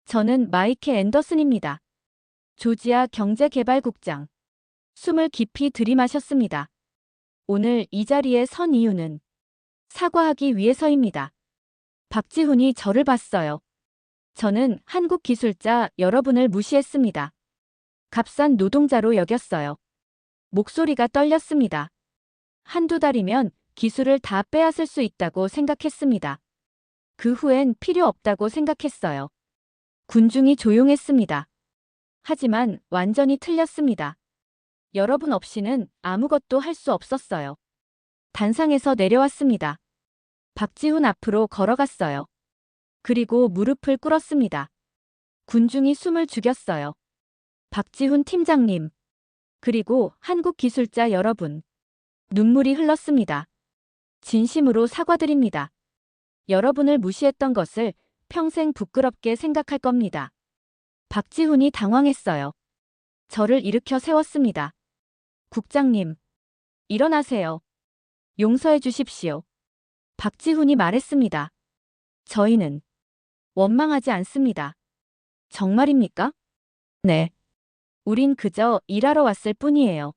저는 마이케 앤더슨입니다. 조지아 경제개발국장. 숨을 깊이 들이마셨습니다. 오늘 이 자리에 선 이유는 사과하기 위해서입니다. 박지훈이 저를 봤어요. 저는 한국 기술자 여러분을 무시했습니다. 값싼 노동자로 여겼어요. 목소리가 떨렸습니다. 한두 달이면 기술을 다 빼앗을 수 있다고 생각했습니다. 그 후엔 필요 없다고 생각했어요. 군중이 조용했습니다. 하지만 완전히 틀렸습니다. 여러분 없이는 아무것도 할 수 없었어요. 단상에서 내려왔습니다. 박지훈 앞으로 걸어갔어요. 그리고 무릎을 꿇었습니다. 군중이 숨을 죽였어요. 박지훈 팀장님. 그리고 한국 기술자 여러분. 눈물이 흘렀습니다. 진심으로 사과드립니다. 여러분을 무시했던 것을 평생 부끄럽게 생각할 겁니다. 박지훈이 당황했어요. 저를 일으켜 세웠습니다. 국장님, 일어나세요. 용서해 주십시오. 박지훈이 말했습니다. 저희는 원망하지 않습니다. 정말입니까? 네. 우린 그저 일하러 왔을 뿐이에요.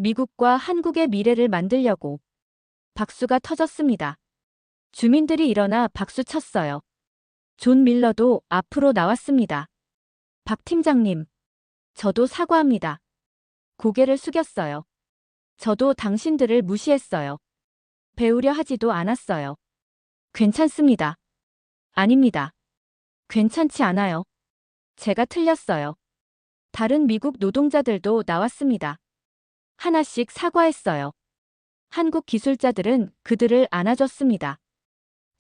미국과 한국의 미래를 만들려고. 박수가 터졌습니다. 주민들이 일어나 박수 쳤어요. 존 밀러도 앞으로 나왔습니다. 박 팀장님, 저도 사과합니다. 고개를 숙였어요. 저도 당신들을 무시했어요. 배우려 하지도 않았어요. 괜찮습니다. 아닙니다. 괜찮지 않아요. 제가 틀렸어요. 다른 미국 노동자들도 나왔습니다. 하나씩 사과했어요. 한국 기술자들은 그들을 안아줬습니다.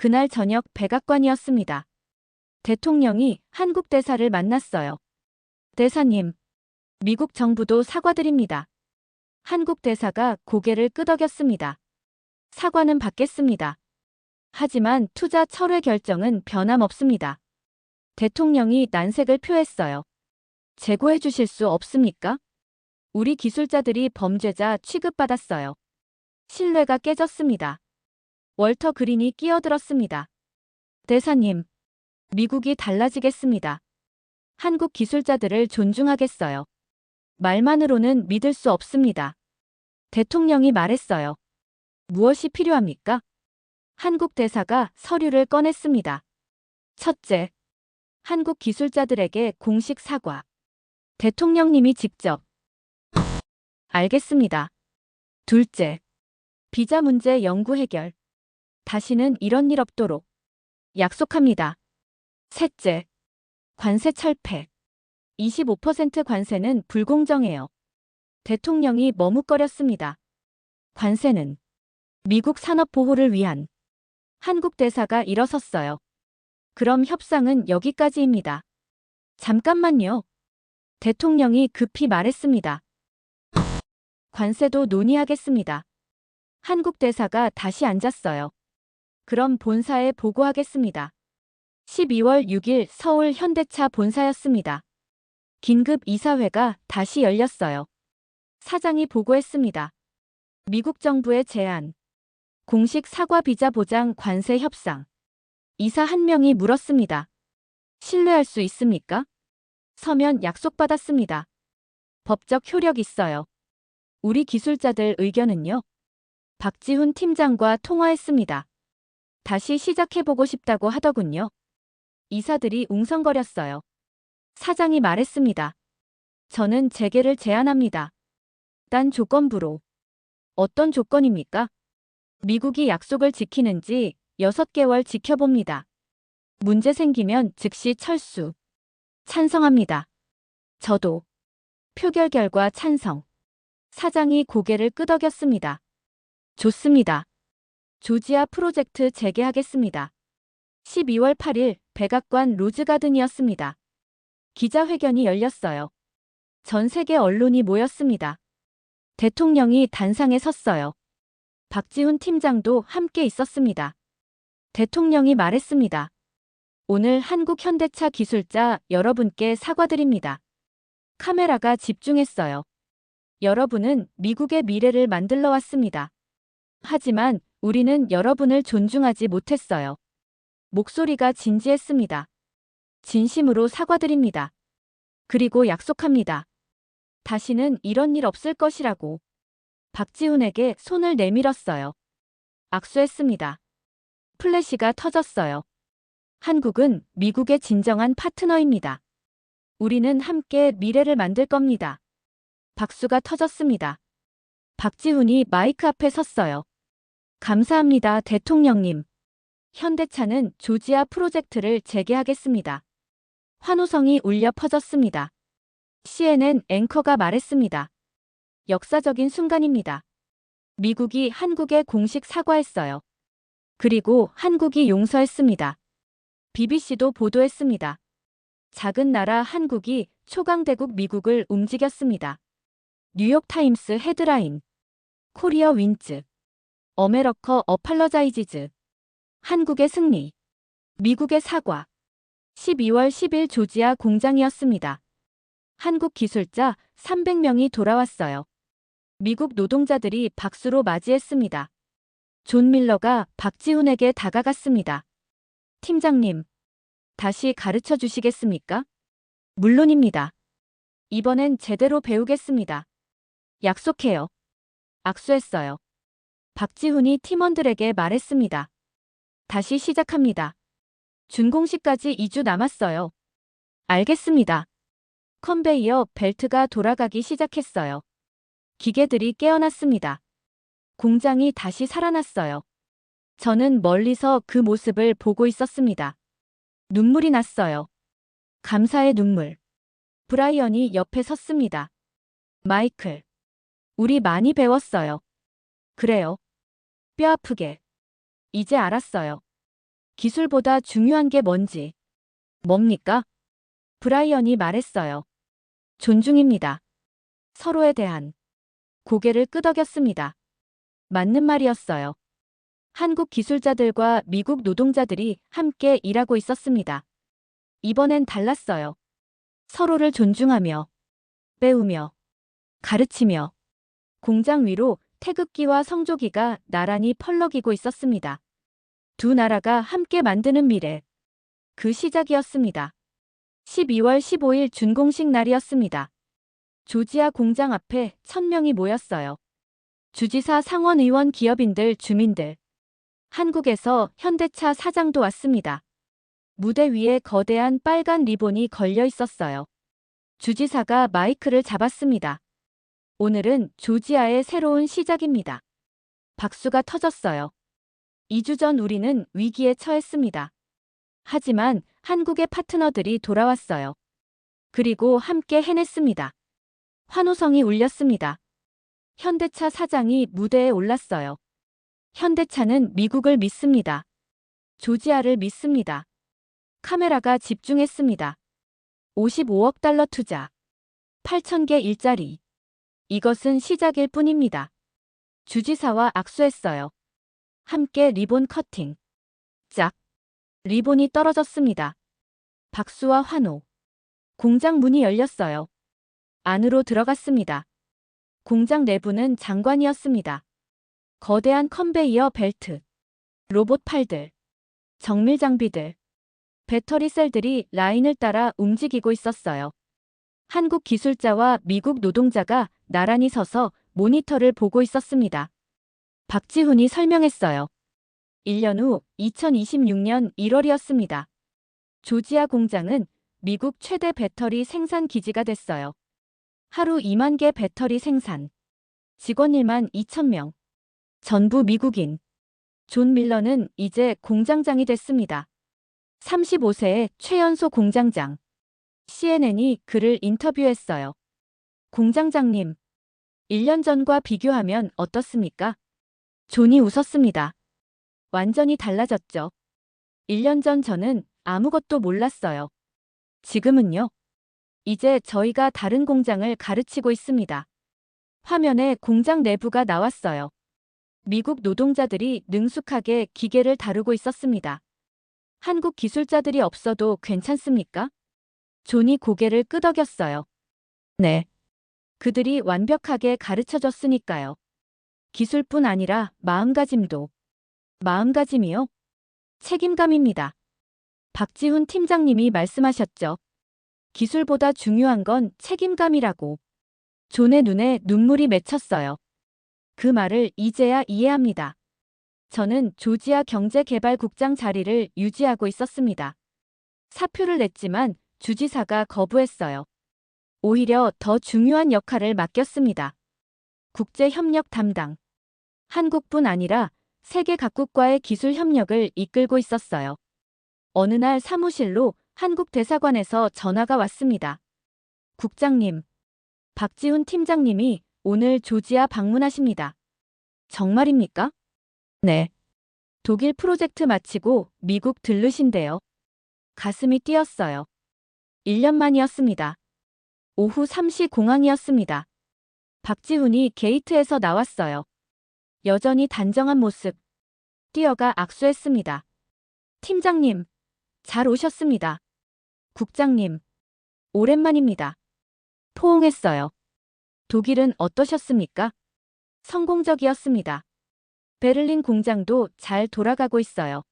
그날 저녁 백악관이었습니다. 대통령이 한국 대사를 만났어요. 대사님, 미국 정부도 사과드립니다. 한국 대사가 고개를 끄덕였습니다. 사과는 받겠습니다. 하지만 투자 철회 결정은 변함없습니다. 대통령이 난색을 표했어요. 재고해 주실 수 없습니까? 우리 기술자들이 범죄자 취급받았어요. 신뢰가 깨졌습니다. 월터 그린이 끼어들었습니다. 대사님, 미국이 달라지겠습니다. 한국 기술자들을 존중하겠어요. 말만으로는 믿을 수 없습니다. 대통령이 말했어요. 무엇이 필요합니까? 한국 대사가 서류를 꺼냈습니다. 첫째, 한국 기술자들에게 공식 사과. 대통령님이 직접. 알겠습니다. 둘째, 비자 문제 영구 해결. 다시는 이런 일 없도록. 약속합니다. 셋째, 관세 철폐. 25% 관세는 불공정해요. 대통령이 머뭇거렸습니다. 관세는 미국 산업 보호를 위한. 한국 대사가 일어섰어요. 그럼 협상은 여기까지입니다. 잠깐만요. 대통령이 급히 말했습니다. 관세도 논의하겠습니다. 한국 대사가 다시 앉았어요. 그럼 본사에 보고하겠습니다. 12월 6일 서울 현대차 본사였습니다. 긴급 이사회가 다시 열렸어요. 사장이 보고했습니다. 미국 정부의 제안. 공식 사과 비자 보장 관세 협상. 이사 한 명이 물었습니다. 신뢰할 수 있습니까? 서면 약속받았습니다. 법적 효력 있어요. 우리 기술자들 의견은요? 박지훈 팀장과 통화했습니다. 다시 시작해보고 싶다고 하더군요. 이사들이 웅성거렸어요. 사장이 말했습니다. 저는 재개를 제안합니다. 딴 조건부로. 어떤 조건입니까? 미국이 약속을 지키는지 6개월 지켜봅니다. 문제 생기면 즉시 철수. 찬성합니다. 저도. 표결 결과 찬성. 사장이 고개를 끄덕였습니다. 좋습니다. 조지아 프로젝트 재개하겠습니다. 12월 8일 백악관 로즈가든이었습니다. 기자회견이 열렸어요. 전 세계 언론이 모였습니다. 대통령이 단상에 섰어요. 박지훈 팀장도 함께 있었습니다. 대통령이 말했습니다. 오늘 한국 현대차 기술자 여러분께 사과드립니다. 카메라가 집중했어요. 여러분은 미국의 미래를 만들러 왔습니다. 하지만 우리는 여러분을 존중하지 못했어요. 목소리가 진지했습니다. 진심으로 사과드립니다. 그리고 약속합니다. 다시는 이런 일 없을 것이라고. 박지훈에게 손을 내밀었어요. 악수했습니다. 플래시가 터졌어요. 한국은 미국의 진정한 파트너입니다. 우리는 함께 미래를 만들 겁니다. 박수가 터졌습니다. 박지훈이 마이크 앞에 섰어요. 감사합니다, 대통령님. 현대차는 조지아 프로젝트를 재개하겠습니다. 환호성이 울려 퍼졌습니다. CNN 앵커가 말했습니다. 역사적인 순간입니다. 미국이 한국에 공식 사과했어요. 그리고 한국이 용서했습니다. BBC도 보도했습니다. 작은 나라 한국이 초강대국 미국을 움직였습니다. 뉴욕타임스 헤드라인. 코리아 윈즈. 어메러커 어팔러자이지즈. 한국의 승리. 미국의 사과. 12월 10일 조지아 공장이었습니다. 한국 기술자 300명이 돌아왔어요. 미국 노동자들이 박수로 맞이했습니다. 존 밀러가 박지훈에게 다가갔습니다. 팀장님, 다시 가르쳐 주시겠습니까? 물론입니다. 이번엔 제대로 배우겠습니다. 약속해요. 악수했어요. 박지훈이 팀원들에게 말했습니다. 다시 시작합니다. 준공식까지 2주 남았어요. 알겠습니다. 컨베이어 벨트가 돌아가기 시작했어요. 기계들이 깨어났습니다. 공장이 다시 살아났어요. 저는 멀리서 그 모습을 보고 있었습니다. 눈물이 났어요. 감사의 눈물. 브라이언이 옆에 섰습니다. 마이클. 우리 많이 배웠어요. 그래요. 뼈 아프게. 이제 알았어요. 기술보다 중요한 게 뭔지. 뭡니까? 브라이언이 말했어요. 존중입니다. 서로에 대한. 고개를 끄덕였습니다. 맞는 말이었어요. 한국 기술자들과 미국 노동자들이 함께 일하고 있었습니다. 이번엔 달랐어요. 서로를 존중하며, 배우며, 가르치며, 공장 위로 태극기와 성조기가 나란히 펄럭이고 있었습니다. 두 나라가 함께 만드는 미래. 그 시작이었습니다. 12월 15일 준공식 날이었습니다. 조지아 공장 앞에 1000명이 모였어요. 주지사, 상원의원, 기업인들, 주민들. 한국에서 현대차 사장도 왔습니다. 무대 위에 거대한 빨간 리본이 걸려 있었어요. 주지사가 마이크를 잡았습니다. 오늘은 조지아의 새로운 시작입니다. 박수가 터졌어요. 2주 전 우리는 위기에 처했습니다. 하지만 한국의 파트너들이 돌아왔어요. 그리고 함께 해냈습니다. 환호성이 울렸습니다. 현대차 사장이 무대에 올랐어요. 현대차는 미국을 믿습니다. 조지아를 믿습니다. 카메라가 집중했습니다. 55억 달러 투자. 8,000개 일자리. 이것은 시작일 뿐입니다. 주지사와 악수했어요. 함께 리본 커팅. 짝. 리본이 떨어졌습니다. 박수와 환호. 공장 문이 열렸어요. 안으로 들어갔습니다. 공장 내부는 장관이었습니다. 거대한 컨베이어 벨트. 로봇 팔들. 정밀 장비들. 배터리 셀들이 라인을 따라 움직이고 있었어요. 한국 기술자와 미국 노동자가 나란히 서서 모니터를 보고 있었습니다. 박지훈이 설명했어요. 1년 후 2026년 1월이었습니다. 조지아 공장은 미국 최대 배터리 생산 기지가 됐어요. 하루 2만 개 배터리 생산. 직원 1만 2천 명. 전부 미국인. 존 밀러는 이제 공장장이 됐습니다. 35세의 최연소 공장장. CNN이 그를 인터뷰했어요. 공장장님, 1년 전과 비교하면 어떻습니까? 존이 웃었습니다. 완전히 달라졌죠. 1년 전 저는 아무것도 몰랐어요. 지금은요? 이제 저희가 다른 공장을 가르치고 있습니다. 화면에 공장 내부가 나왔어요. 미국 노동자들이 능숙하게 기계를 다루고 있었습니다. 한국 기술자들이 없어도 괜찮습니까? 존이 고개를 끄덕였어요. 네. 그들이 완벽하게 가르쳐줬으니까요. 기술뿐 아니라 마음가짐도. 마음가짐이요? 책임감입니다. 박지훈 팀장님이 말씀하셨죠. 기술보다 중요한 건 책임감이라고. 존의 눈에 눈물이 맺혔어요. 그 말을 이제야 이해합니다. 저는 조지아 경제개발국장 자리를 유지하고 있었습니다. 사표를 냈지만 주지사가 거부했어요. 오히려 더 중요한 역할을 맡겼습니다. 국제협력 담당. 한국뿐 아니라 세계 각국과의 기술 협력을 이끌고 있었어요. 어느 날 사무실로 한국 대사관에서 전화가 왔습니다. 국장님, 박지훈 팀장님이 오늘 조지아 방문하십니다. 정말입니까? 네. 독일 프로젝트 마치고 미국 들르신대요. 가슴이 뛰었어요. 1년 만이었습니다. 오후 3시 공항이었습니다. 박지훈이 게이트에서 나왔어요. 여전히 단정한 모습. 뛰어가 악수했습니다. 팀장님, 잘 오셨습니다. 국장님, 오랜만입니다. 포옹했어요. 독일은 어떠셨습니까? 성공적이었습니다. 베를린 공장도 잘 돌아가고 있어요.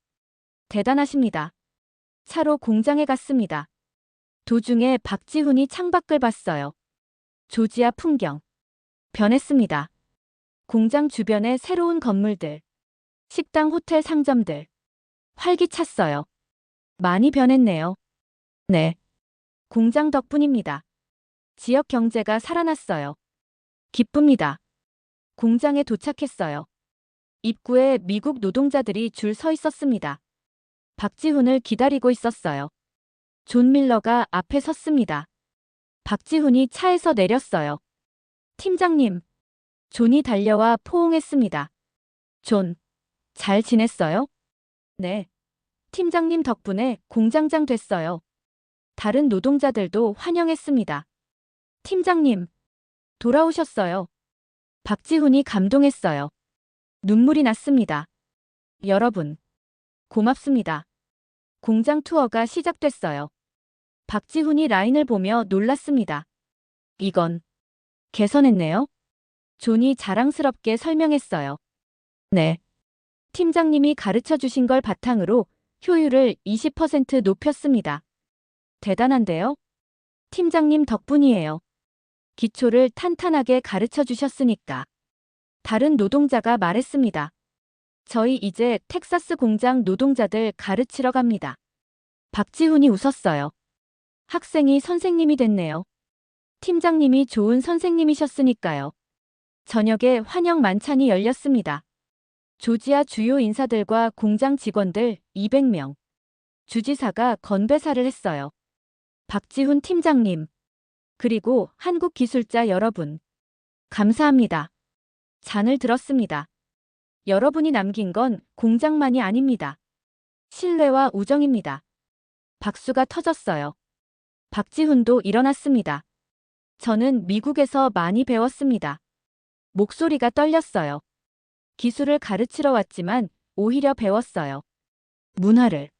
대단하십니다. 차로 공장에 갔습니다. 도중에 박지훈이 창밖을 봤어요. 조지아 풍경. 변했습니다. 공장 주변에 새로운 건물들, 식당, 호텔, 상점들. 활기찼어요. 많이 변했네요. 네. 공장 덕분입니다. 지역 경제가 살아났어요. 기쁩니다. 공장에 도착했어요. 입구에 미국 노동자들이 줄 서 있었습니다. 박지훈을 기다리고 있었어요. 존 밀러가 앞에 섰습니다. 박지훈이 차에서 내렸어요. 팀장님. 존이 달려와 포옹했습니다. 존, 잘 지냈어요? 네. 팀장님 덕분에 공장장 됐어요. 다른 노동자들도 환영했습니다. 팀장님, 돌아오셨어요. 박지훈이 감동했어요. 눈물이 났습니다. 여러분, 고맙습니다. 공장 투어가 시작됐어요. 박지훈이 라인을 보며 놀랐습니다. 이건 개선했네요. 존이 자랑스럽게 설명했어요. 네. 팀장님이 가르쳐 주신 걸 바탕으로 효율을 20% 높였습니다. 대단한데요? 팀장님 덕분이에요. 기초를 탄탄하게 가르쳐 주셨으니까. 다른 노동자가 말했습니다. 저희 이제 텍사스 공장 노동자들 가르치러 갑니다. 박지훈이 웃었어요. 학생이 선생님이 됐네요. 팀장님이 좋은 선생님이셨으니까요. 저녁에 환영 만찬이 열렸습니다. 조지아 주요 인사들과 공장 직원들 200명. 주지사가 건배사를 했어요. 박지훈 팀장님, 그리고 한국 기술자 여러분, 감사합니다. 잔을 들었습니다. 여러분이 남긴 건 공장만이 아닙니다. 신뢰와 우정입니다. 박수가 터졌어요. 박지훈도 일어났습니다. 저는 미국에서 많이 배웠습니다. 목소리가 떨렸어요. 기술을 가르치러 왔지만 오히려 배웠어요. 문화를,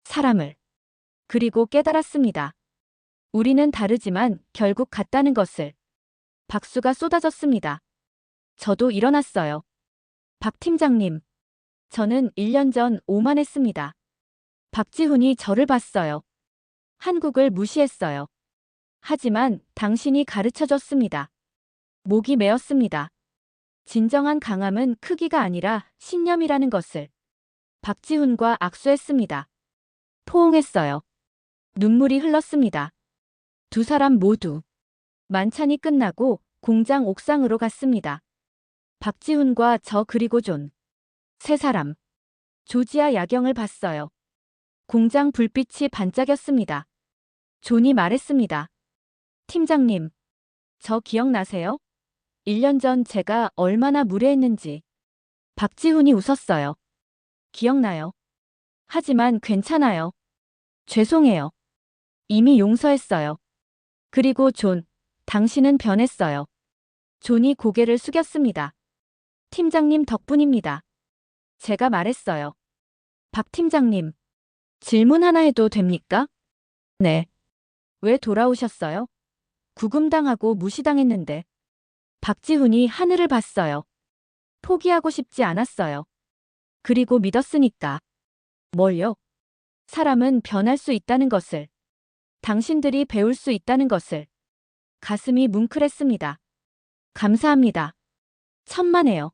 사람을. 그리고 깨달았습니다. 우리는 다르지만 결국 같다는 것을. 박수가 쏟아졌습니다. 저도 일어났어요. 박 팀장님, 저는 1년 전 오만했습니다. 박지훈이 저를 봤어요. 한국을 무시했어요. 하지만 당신이 가르쳐줬습니다. 목이 메었습니다. 진정한 강함은 크기가 아니라 신념이라는 것을. 박지훈과 악수했습니다. 포옹했어요. 눈물이 흘렀습니다. 두 사람 모두. 만찬이 끝나고 공장 옥상으로 갔습니다. 박지훈과 저 그리고 존. 세 사람. 조지아 야경을 봤어요. 공장 불빛이 반짝였습니다. 존이 말했습니다. 팀장님, 저 기억나세요? 1년 전 제가 얼마나 무례했는지. 박지훈이 웃었어요. 기억나요. 하지만 괜찮아요. 죄송해요. 이미 용서했어요. 그리고 존, 당신은 변했어요. 존이 고개를 숙였습니다. 팀장님 덕분입니다. 제가 말했어요. 박 팀장님, 질문 하나 해도 됩니까? 네. 왜 돌아오셨어요? 구금당하고 무시당했는데. 박지훈이 하늘을 봤어요. 포기하고 싶지 않았어요. 그리고 믿었으니까. 뭘요? 사람은 변할 수 있다는 것을, 당신들이 배울 수 있다는 것을. 가슴이 뭉클했습니다. 감사합니다. 천만에요.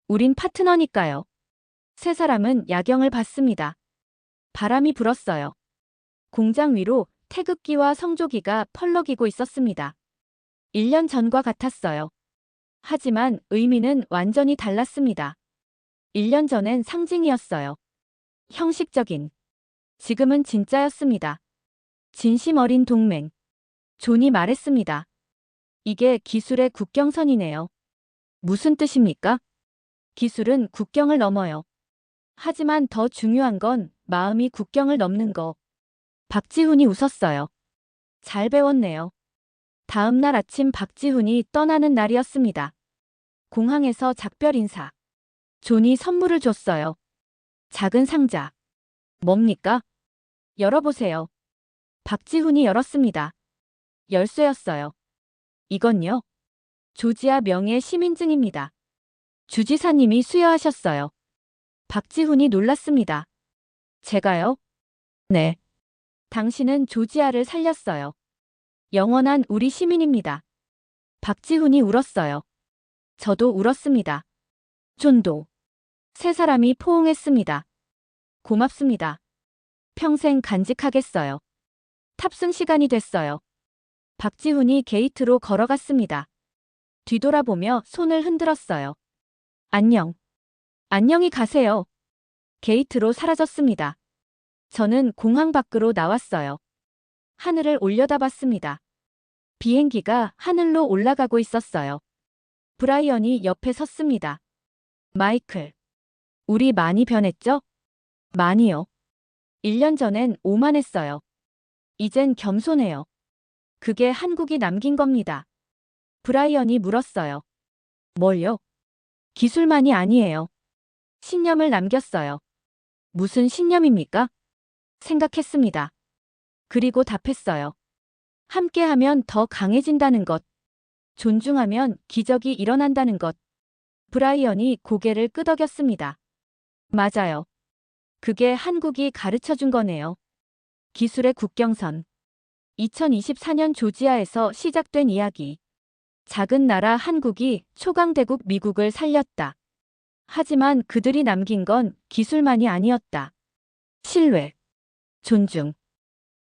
우린 파트너니까요. 세 사람은 야경을 봤습니다. 바람이 불었어요. 공장 위로 태극기와 성조기가 펄럭이고 있었습니다. 1년 전과 같았어요. 하지만 의미는 완전히 달랐습니다. 1년 전엔 상징이었어요. 형식적인. 지금은 진짜였습니다. 진심 어린 동맹. 존이 말했습니다. 이게 기술의 국경선이네요. 무슨 뜻입니까? 기술은 국경을 넘어요. 하지만 더 중요한 건 마음이 국경을 넘는 거. 박지훈이 웃었어요. 잘 배웠네요. 다음 날 아침 박지훈이 떠나는 날이었습니다. 공항에서 작별 인사. 존이 선물을 줬어요. 작은 상자. 뭡니까? 열어보세요. 박지훈이 열었습니다. 열쇠였어요. 이건요? 조지아 명예 시민증입니다. 주지사님이 수여하셨어요. 박지훈이 놀랐습니다. 제가요? 네. 당신은 조지아를 살렸어요. 영원한 우리 시민입니다. 박지훈이 울었어요. 저도 울었습니다. 존도. 세 사람이 포옹했습니다. 고맙습니다. 평생 간직하겠어요. 탑승 시간이 됐어요. 박지훈이 게이트로 걸어갔습니다. 뒤돌아보며 손을 흔들었어요. 안녕. 안녕히 가세요. 게이트로 사라졌습니다. 저는 공항 밖으로 나왔어요. 하늘을 올려다봤습니다. 비행기가 하늘로 올라가고 있었어요. 브라이언이 옆에 섰습니다. 마이클. 우리 많이 변했죠? 많이요. 1년 전엔 오만했어요. 이젠 겸손해요. 그게 한국이 남긴 겁니다. 브라이언이 물었어요. 뭘요? 기술만이 아니에요. 신념을 남겼어요. 무슨 신념입니까? 생각했습니다. 그리고 답했어요. 함께하면 더 강해진다는 것. 존중하면 기적이 일어난다는 것. 브라이언이 고개를 끄덕였습니다. 맞아요. 그게 한국이 가르쳐준 거네요. 기술의 국경선. 2024년 조지아에서 시작된 이야기. 작은 나라 한국이 초강대국 미국을 살렸다. 하지만 그들이 남긴 건 기술만이 아니었다. 신뢰, 존중,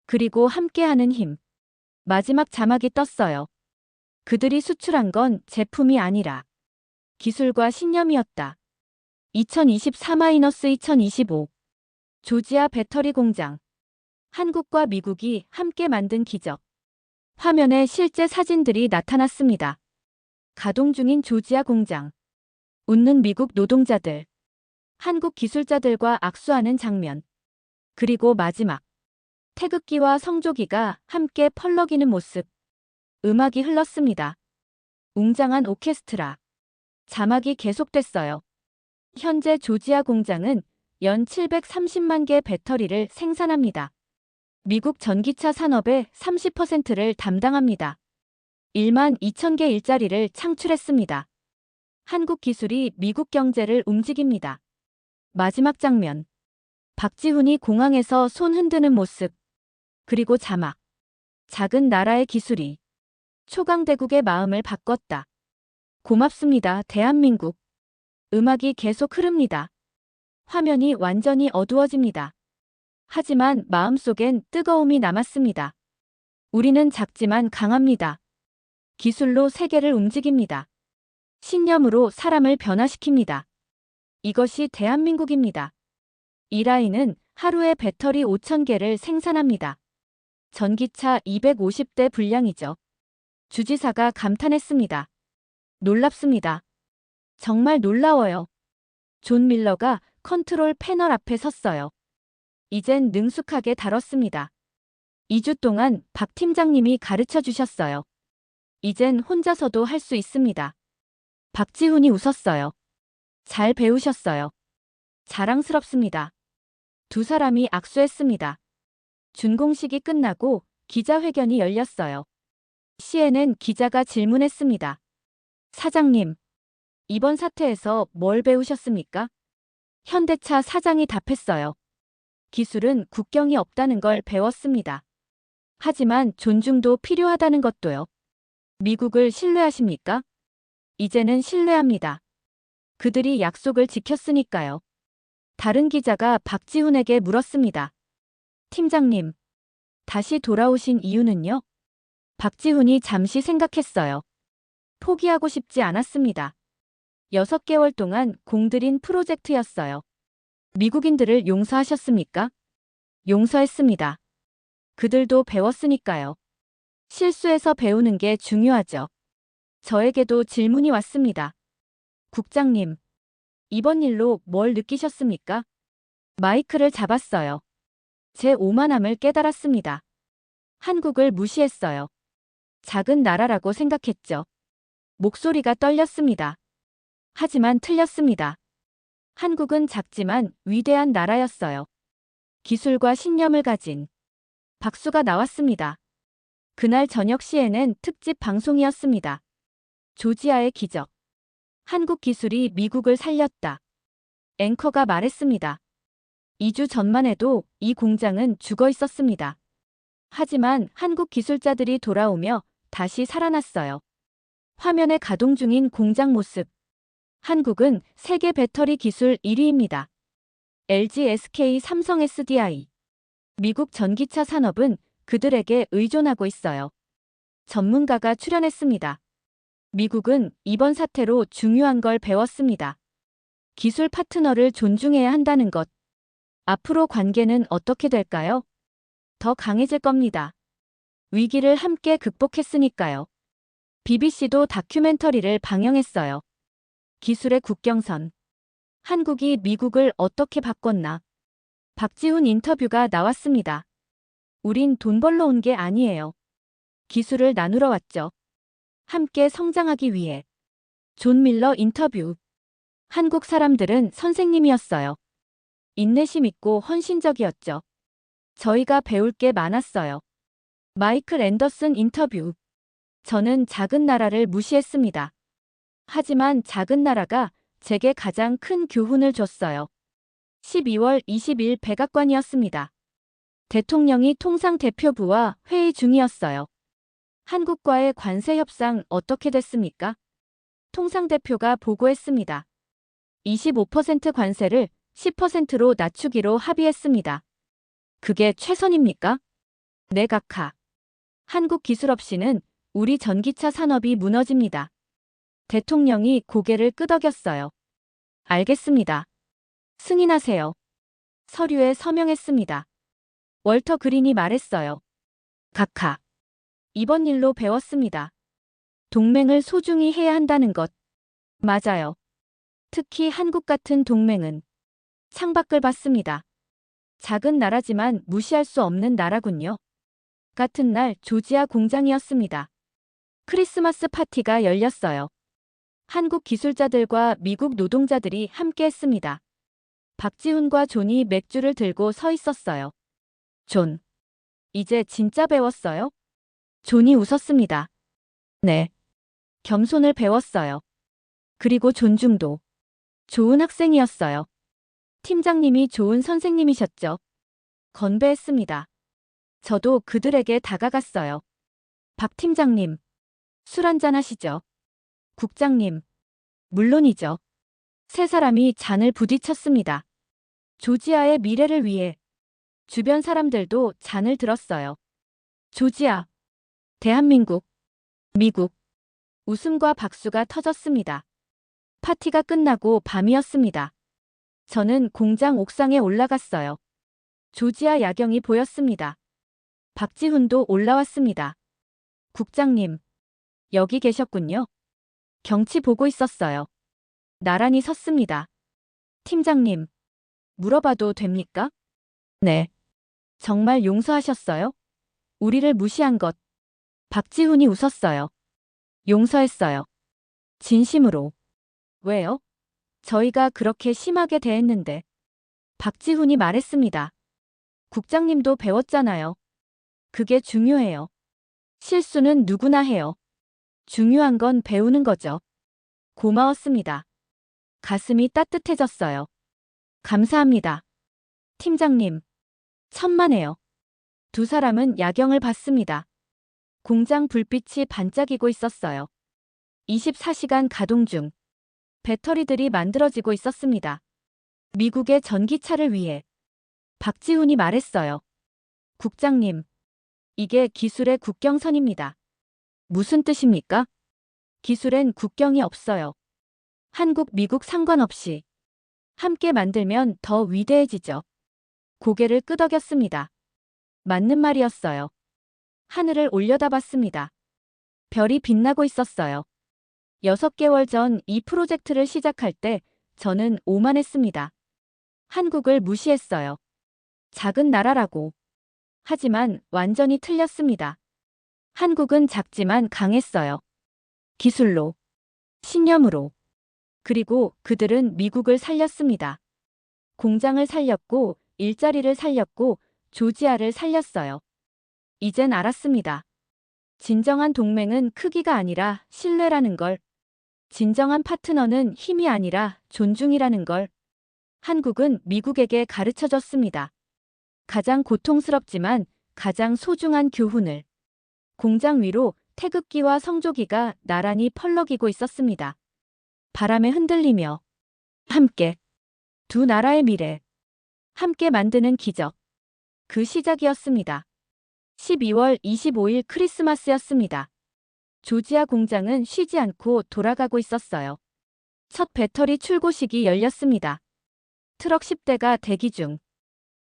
그리고 함께하는 힘. 마지막 자막이 떴어요. 그들이 수출한 건 제품이 아니라 기술과 신념이었다. 2024-2025 조지아 배터리 공장. 한국과 미국이 함께 만든 기적. 화면에 실제 사진들이 나타났습니다. 가동 중인 조지아 공장. 웃는 미국 노동자들. 한국 기술자들과 악수하는 장면. 그리고 마지막. 태극기와 성조기가 함께 펄럭이는 모습. 음악이 흘렀습니다. 웅장한 오케스트라. 자막이 계속됐어요. 현재 조지아 공장은 연 730만 개 배터리를 생산합니다. 미국 전기차 산업의 30%를 담당합니다. 1만 2천 개 일자리를 창출했습니다. 한국 기술이 미국 경제를 움직입니다. 마지막 장면. 박지훈이 공항에서 손 흔드는 모습. 그리고 자막. 작은 나라의 기술이 초강대국의 마음을 바꿨다. 고맙습니다, 대한민국. 음악이 계속 흐릅니다. 화면이 완전히 어두워집니다. 하지만 마음속엔 뜨거움이 남았습니다. 우리는 작지만 강합니다. 기술로 세계를 움직입니다. 신념으로 사람을 변화시킵니다. 이것이 대한민국입니다. 이 라인은 하루에 배터리 5,000개를 생산합니다. 전기차 250대 분량이죠. 주지사가 감탄했습니다. 놀랍습니다. 정말 놀라워요. 존 밀러가 컨트롤 패널 앞에 섰어요. 이젠 능숙하게 다뤘습니다. 2주 동안 박 팀장님이 가르쳐 주셨어요. 이젠 혼자서도 할 수 있습니다. 박지훈이 웃었어요. 잘 배우셨어요. 자랑스럽습니다. 두 사람이 악수했습니다. 준공식이 끝나고 기자회견이 열렸어요. CNN 기자가 질문했습니다. 사장님, 이번 사태에서 뭘 배우셨습니까? 현대차 사장이 답했어요. 기술은 국경이 없다는 걸 배웠습니다. 하지만 존중도 필요하다는 것도요. 미국을 신뢰하십니까? 이제는 신뢰합니다. 그들이 약속을 지켰으니까요. 다른 기자가 박지훈에게 물었습니다. 팀장님, 다시 돌아오신 이유는요? 박지훈이 잠시 생각했어요. 포기하고 싶지 않았습니다. 6개월 동안 공들인 프로젝트였어요. 미국인들을 용서하셨습니까? 용서했습니다. 그들도 배웠으니까요. 실수에서 배우는 게 중요하죠. 저에게도 질문이 왔습니다. 국장님, 이번 일로 뭘 느끼셨습니까? 마이크를 잡았어요. 제 오만함을 깨달았습니다. 한국을 무시했어요. 작은 나라라고 생각했죠. 목소리가 떨렸습니다. 하지만 틀렸습니다. 한국은 작지만 위대한 나라였어요. 기술과 신념을 가진 박수가 나왔습니다. 그날 저녁 CNN 특집 방송이었습니다. 조지아의 기적. 한국 기술이 미국을 살렸다. 앵커가 말했습니다. 2주 전만 해도 이 공장은 죽어 있었습니다. 하지만 한국 기술자들이 돌아오며 다시 살아났어요. 화면에 가동 중인 공장 모습. 한국은 세계 배터리 기술 1위입니다. LG, SK, 삼성, SDI. 미국 전기차 산업은 그들에게 의존하고 있어요. 전문가가 출연했습니다. 미국은 이번 사태로 중요한 걸 배웠습니다. 기술 파트너를 존중해야 한다는 것. 앞으로 관계는 어떻게 될까요? 더 강해질 겁니다. 위기를 함께 극복했으니까요. BBC도 다큐멘터리를 방영했어요. 기술의 국경선. 한국이 미국을 어떻게 바꿨나? 박지훈 인터뷰가 나왔습니다. 우린 돈 벌러 온 게 아니에요. 기술을 나누러 왔죠. 함께 성장하기 위해. 존 밀러 인터뷰. 한국 사람들은 선생님이었어요. 인내심 있고 헌신적이었죠. 저희가 배울 게 많았어요. 마이클 앤더슨 인터뷰. 저는 작은 나라를 무시했습니다. 하지만 작은 나라가 제게 가장 큰 교훈을 줬어요. 12월 20일 백악관이었습니다. 대통령이 통상대표부와 회의 중이었어요. 한국과의 관세 협상 어떻게 됐습니까? 통상대표가 보고했습니다. 25% 관세를 10%로 낮추기로 합의했습니다. 그게 최선입니까? 네, 각하. 한국 기술 없이는 우리 전기차 산업이 무너집니다. 대통령이 고개를 끄덕였어요. 알겠습니다. 승인하세요. 서류에 서명했습니다. 월터 그린이 말했어요. 각하. 이번 일로 배웠습니다. 동맹을 소중히 해야 한다는 것. 맞아요. 특히 한국 같은 동맹은 창밖을 봤습니다. 작은 나라지만 무시할 수 없는 나라군요. 같은 날 조지아 공장이었습니다. 크리스마스 파티가 열렸어요. 한국 기술자들과 미국 노동자들이 함께 했습니다. 박지훈과 존이 맥주를 들고 서 있었어요. 존. 이제 진짜 배웠어요? 존이 웃었습니다. 네. 겸손을 배웠어요. 그리고 존중도. 좋은 학생이었어요. 팀장님이 좋은 선생님이셨죠. 건배했습니다. 저도 그들에게 다가갔어요. 박 팀장님. 술 한잔 하시죠. 국장님. 물론이죠. 세 사람이 잔을 부딪혔습니다. 조지아의 미래를 위해. 주변 사람들도 잔을 들었어요. 조지아. 대한민국. 미국. 웃음과 박수가 터졌습니다. 파티가 끝나고 밤이었습니다. 저는 공장 옥상에 올라갔어요. 조지아 야경이 보였습니다. 박지훈도 올라왔습니다. 국장님. 여기 계셨군요. 경치 보고 있었어요. 나란히 섰습니다. 팀장님. 물어봐도 됩니까? 네. 정말 용서하셨어요? 우리를 무시한 것. 박지훈이 웃었어요. 용서했어요. 진심으로. 왜요? 저희가 그렇게 심하게 대했는데. 박지훈이 말했습니다. 국장님도 배웠잖아요. 그게 중요해요. 실수는 누구나 해요. 중요한 건 배우는 거죠. 고마웠습니다. 가슴이 따뜻해졌어요. 감사합니다. 팀장님. 천만에요. 두 사람은 야경을 봤습니다. 공장 불빛이 반짝이고 있었어요. 24시간 가동 중 배터리들이 만들어지고 있었습니다. 미국의 전기차를 위해 박지훈이 말했어요. 국장님, 이게 기술의 국경선입니다. 무슨 뜻입니까? 기술엔 국경이 없어요. 한국, 미국 상관없이 함께 만들면 더 위대해지죠. 고개를 끄덕였습니다. 맞는 말이었어요. 하늘을 올려다봤습니다. 별이 빛나고 있었어요. 6개월 전 이 프로젝트를 시작할 때 저는 오만했습니다. 한국을 무시했어요. 작은 나라라고. 하지만 완전히 틀렸습니다. 한국은 작지만 강했어요. 기술로, 신념으로. 그리고 그들은 미국을 살렸습니다. 공장을 살렸고, 일자리를 살렸고, 조지아를 살렸어요. 이젠 알았습니다. 진정한 동맹은 크기가 아니라 신뢰라는 걸. 진정한 파트너는 힘이 아니라 존중이라는 걸. 한국은 미국에게 가르쳐줬습니다. 가장 고통스럽지만 가장 소중한 교훈을. 공장 위로 태극기와 성조기가 나란히 펄럭이고 있었습니다. 바람에 흔들리며 함께 두 나라의 미래, 함께 만드는 기적. 그 시작이었습니다. 12월 25일 크리스마스였습니다. 조지아 공장은 쉬지 않고 돌아가고 있었어요. 첫 배터리 출고식이 열렸습니다. 트럭 10대가 대기 중.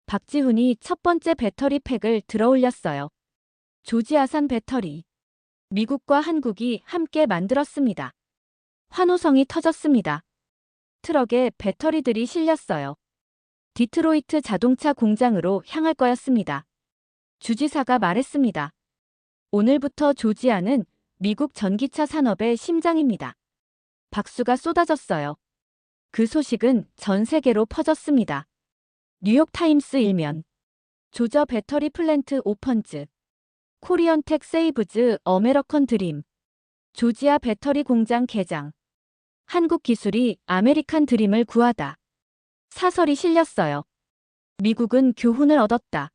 박지훈이 첫 번째 배터리 팩을 들어올렸어요. 조지아산 배터리. 미국과 한국이 함께 만들었습니다. 환호성이 터졌습니다. 트럭에 배터리들이 실렸어요. 디트로이트 자동차 공장으로 향할 거였습니다. 주지사가 말했습니다. 오늘부터 조지아는 미국 전기차 산업의 심장입니다. 박수가 쏟아졌어요. 그 소식은 전 세계로 퍼졌습니다. 뉴욕타임스 일면. 조저 배터리 플랜트 오펀즈. 코리언텍 세이브즈 어메러컨 드림. 조지아 배터리 공장 개장. 한국 기술이 아메리칸 드림을 구하다. 사설이 실렸어요. 미국은 교훈을 얻었다.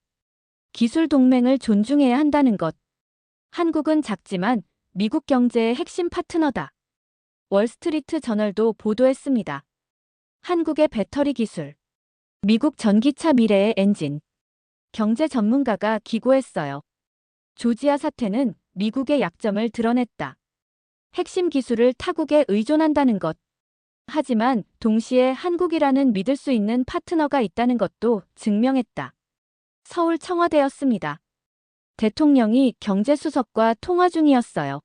기술 동맹을 존중해야 한다는 것. 한국은 작지만 미국 경제의 핵심 파트너다. 월스트리트 저널도 보도했습니다. 한국의 배터리 기술. 미국 전기차 미래의 엔진. 경제 전문가가 기고했어요. 조지아 사태는 미국의 약점을 드러냈다. 핵심 기술을 타국에 의존한다는 것. 하지만 동시에 한국이라는 믿을 수 있는 파트너가 있다는 것도 증명했다. 서울 청와대였습니다. 대통령이 경제수석과 통화 중이었어요.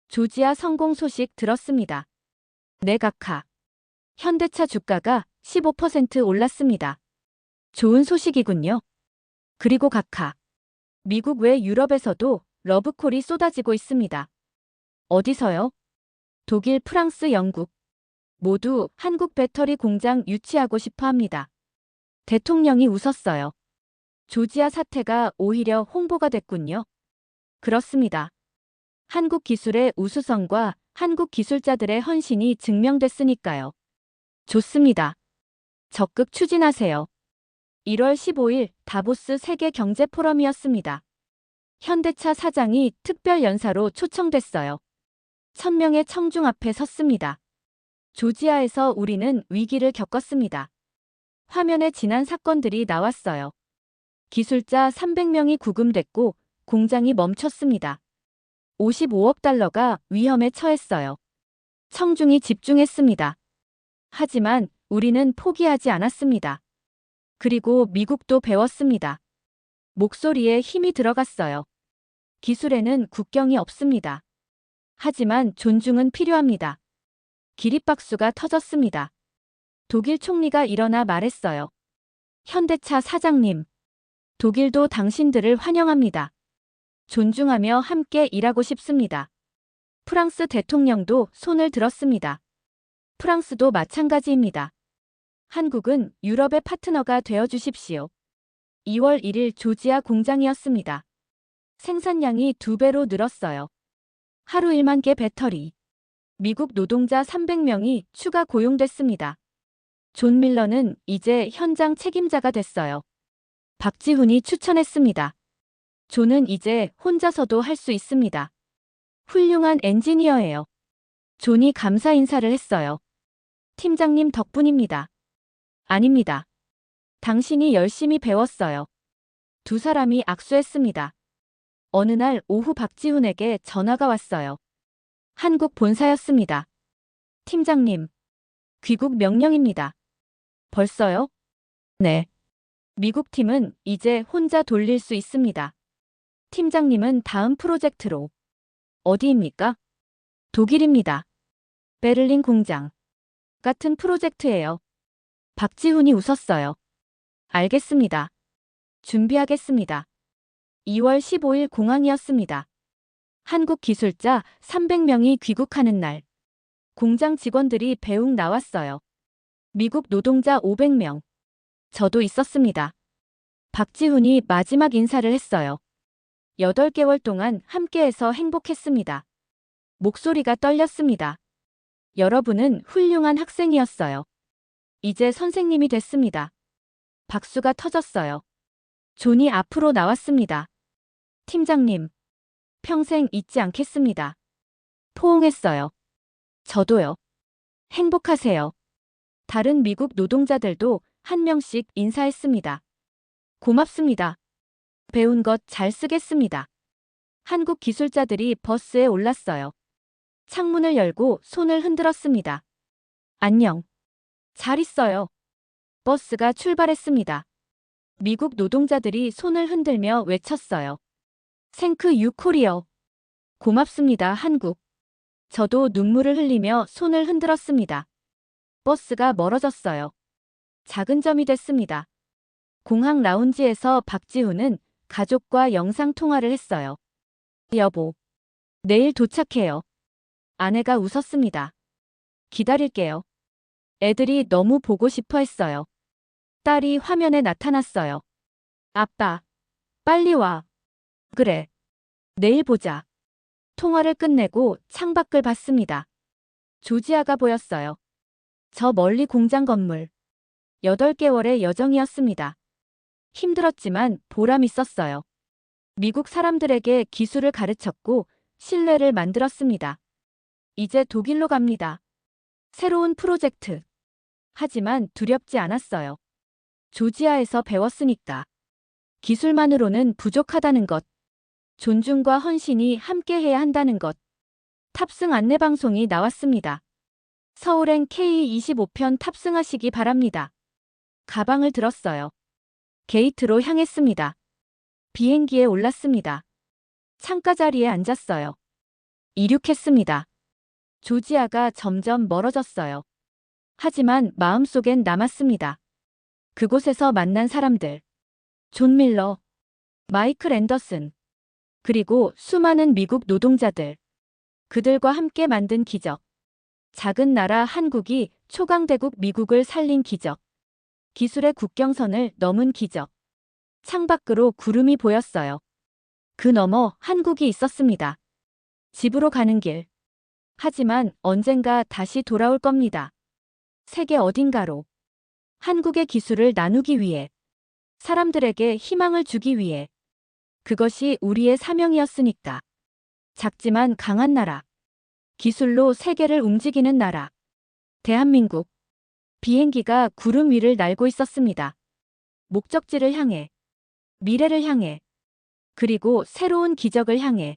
조지아 성공 소식 들었습니다. 네 각하. 현대차 주가가 15% 올랐습니다. 좋은 소식이군요. 그리고 각하. 미국 외 유럽에서도 러브콜이 쏟아지고 있습니다. 어디서요? 독일, 프랑스, 영국. 모두 한국 배터리 공장 유치하고 싶어 합니다. 대통령이 웃었어요. 조지아 사태가 오히려 홍보가 됐군요. 그렇습니다. 한국 기술의 우수성과 한국 기술자들의 헌신이 증명됐으니까요. 좋습니다. 적극 추진하세요. 1월 15일 다보스 세계 경제 포럼이었습니다. 현대차 사장이 특별 연사로 초청됐어요. 1000명의 청중 앞에 섰습니다. 조지아에서 우리는 위기를 겪었습니다. 화면에 지난 사건들이 나왔어요. 기술자 300명이 구금됐고 공장이 멈췄습니다. 55억 달러가 위험에 처했어요. 청중이 집중했습니다. 하지만 우리는 포기하지 않았습니다. 그리고 미국도 배웠습니다. 목소리에 힘이 들어갔어요. 기술에는 국경이 없습니다. 하지만 존중은 필요합니다. 기립박수가 터졌습니다. 독일 총리가 일어나 말했어요. 현대차 사장님. 독일도 당신들을 환영합니다. 존중하며 함께 일하고 싶습니다. 프랑스 대통령도 손을 들었습니다. 프랑스도 마찬가지입니다. 한국은 유럽의 파트너가 되어 주십시오. 2월 1일 조지아 공장이었습니다. 생산량이 2배로 늘었어요. 하루 1만 개 배터리. 미국 노동자 300명이 추가 고용됐습니다. 존 밀러는 이제 현장 책임자가 됐어요. 박지훈이 추천했습니다. 존은 이제 혼자서도 할 수 있습니다. 훌륭한 엔지니어예요. 존이 감사 인사를 했어요. 팀장님 덕분입니다. 아닙니다. 당신이 열심히 배웠어요. 두 사람이 악수했습니다. 어느 날 오후 박지훈에게 전화가 왔어요. 한국 본사였습니다. 팀장님, 귀국 명령입니다. 벌써요? 네. 미국 팀은 이제 혼자 돌릴 수 있습니다. 팀장님은 다음 프로젝트로. 어디입니까? 독일입니다. 베를린 공장. 같은 프로젝트예요. 박지훈이 웃었어요. 알겠습니다. 준비하겠습니다. 2월 15일 공항이었습니다. 한국 기술자 300명이 귀국하는 날. 공장 직원들이 배웅 나왔어요. 미국 노동자 500명. 저도 있었습니다. 박지훈이 마지막 인사를 했어요. 8개월 동안 함께해서 행복했습니다. 목소리가 떨렸습니다. 여러분은 훌륭한 학생이었어요. 이제 선생님이 됐습니다. 박수가 터졌어요. 존이 앞으로 나왔습니다. 팀장님, 평생 잊지 않겠습니다. 포옹했어요. 저도요. 행복하세요. 다른 미국 노동자들도 한 명씩 인사했습니다. 고맙습니다. 배운 것 잘 쓰겠습니다. 한국 기술자들이 버스에 올랐어요. 창문을 열고 손을 흔들었습니다. 안녕. 잘 있어요. 버스가 출발했습니다. 미국 노동자들이 손을 흔들며 외쳤어요. 생크 유 코리어. 고맙습니다, 한국. 저도 눈물을 흘리며 손을 흔들었습니다. 버스가 멀어졌어요. 작은 점이 됐습니다. 공항 라운지에서 박지훈은 가족과 영상 통화를 했어요. 여보, 내일 도착해요. 아내가 웃었습니다. 기다릴게요. 애들이 너무 보고 싶어 했어요. 딸이 화면에 나타났어요. 아빠, 빨리 와. 그래. 내일 보자. 통화를 끝내고 창밖을 봤습니다. 조지아가 보였어요. 저 멀리 공장 건물. 8개월의 여정이었습니다. 힘들었지만 보람 있었어요. 미국 사람들에게 기술을 가르쳤고 신뢰를 만들었습니다. 이제 독일로 갑니다. 새로운 프로젝트. 하지만 두렵지 않았어요. 조지아에서 배웠으니까. 기술만으로는 부족하다는 것. 존중과 헌신이 함께해야 한다는 것. 탑승 안내방송이 나왔습니다. 서울행 K25편 탑승하시기 바랍니다. 가방을 들었어요. 게이트로 향했습니다. 비행기에 올랐습니다. 창가 자리에 앉았어요. 이륙했습니다. 조지아가 점점 멀어졌어요. 하지만 마음속엔 남았습니다. 그곳에서 만난 사람들. 존 밀러, 마이클 앤더슨, 그리고 수많은 미국 노동자들. 그들과 함께 만든 기적. 작은 나라 한국이 초강대국 미국을 살린 기적. 기술의 국경선을 넘은 기적. 창밖으로 구름이 보였어요. 그 너머 한국이 있었습니다. 집으로 가는 길. 하지만 언젠가 다시 돌아올 겁니다. 세계 어딘가로. 한국의 기술을 나누기 위해. 사람들에게 희망을 주기 위해. 그것이 우리의 사명이었으니까. 작지만 강한 나라. 기술로 세계를 움직이는 나라. 대한민국. 비행기가 구름 위를 날고 있었습니다. 목적지를 향해. 미래를 향해. 그리고 새로운 기적을 향해.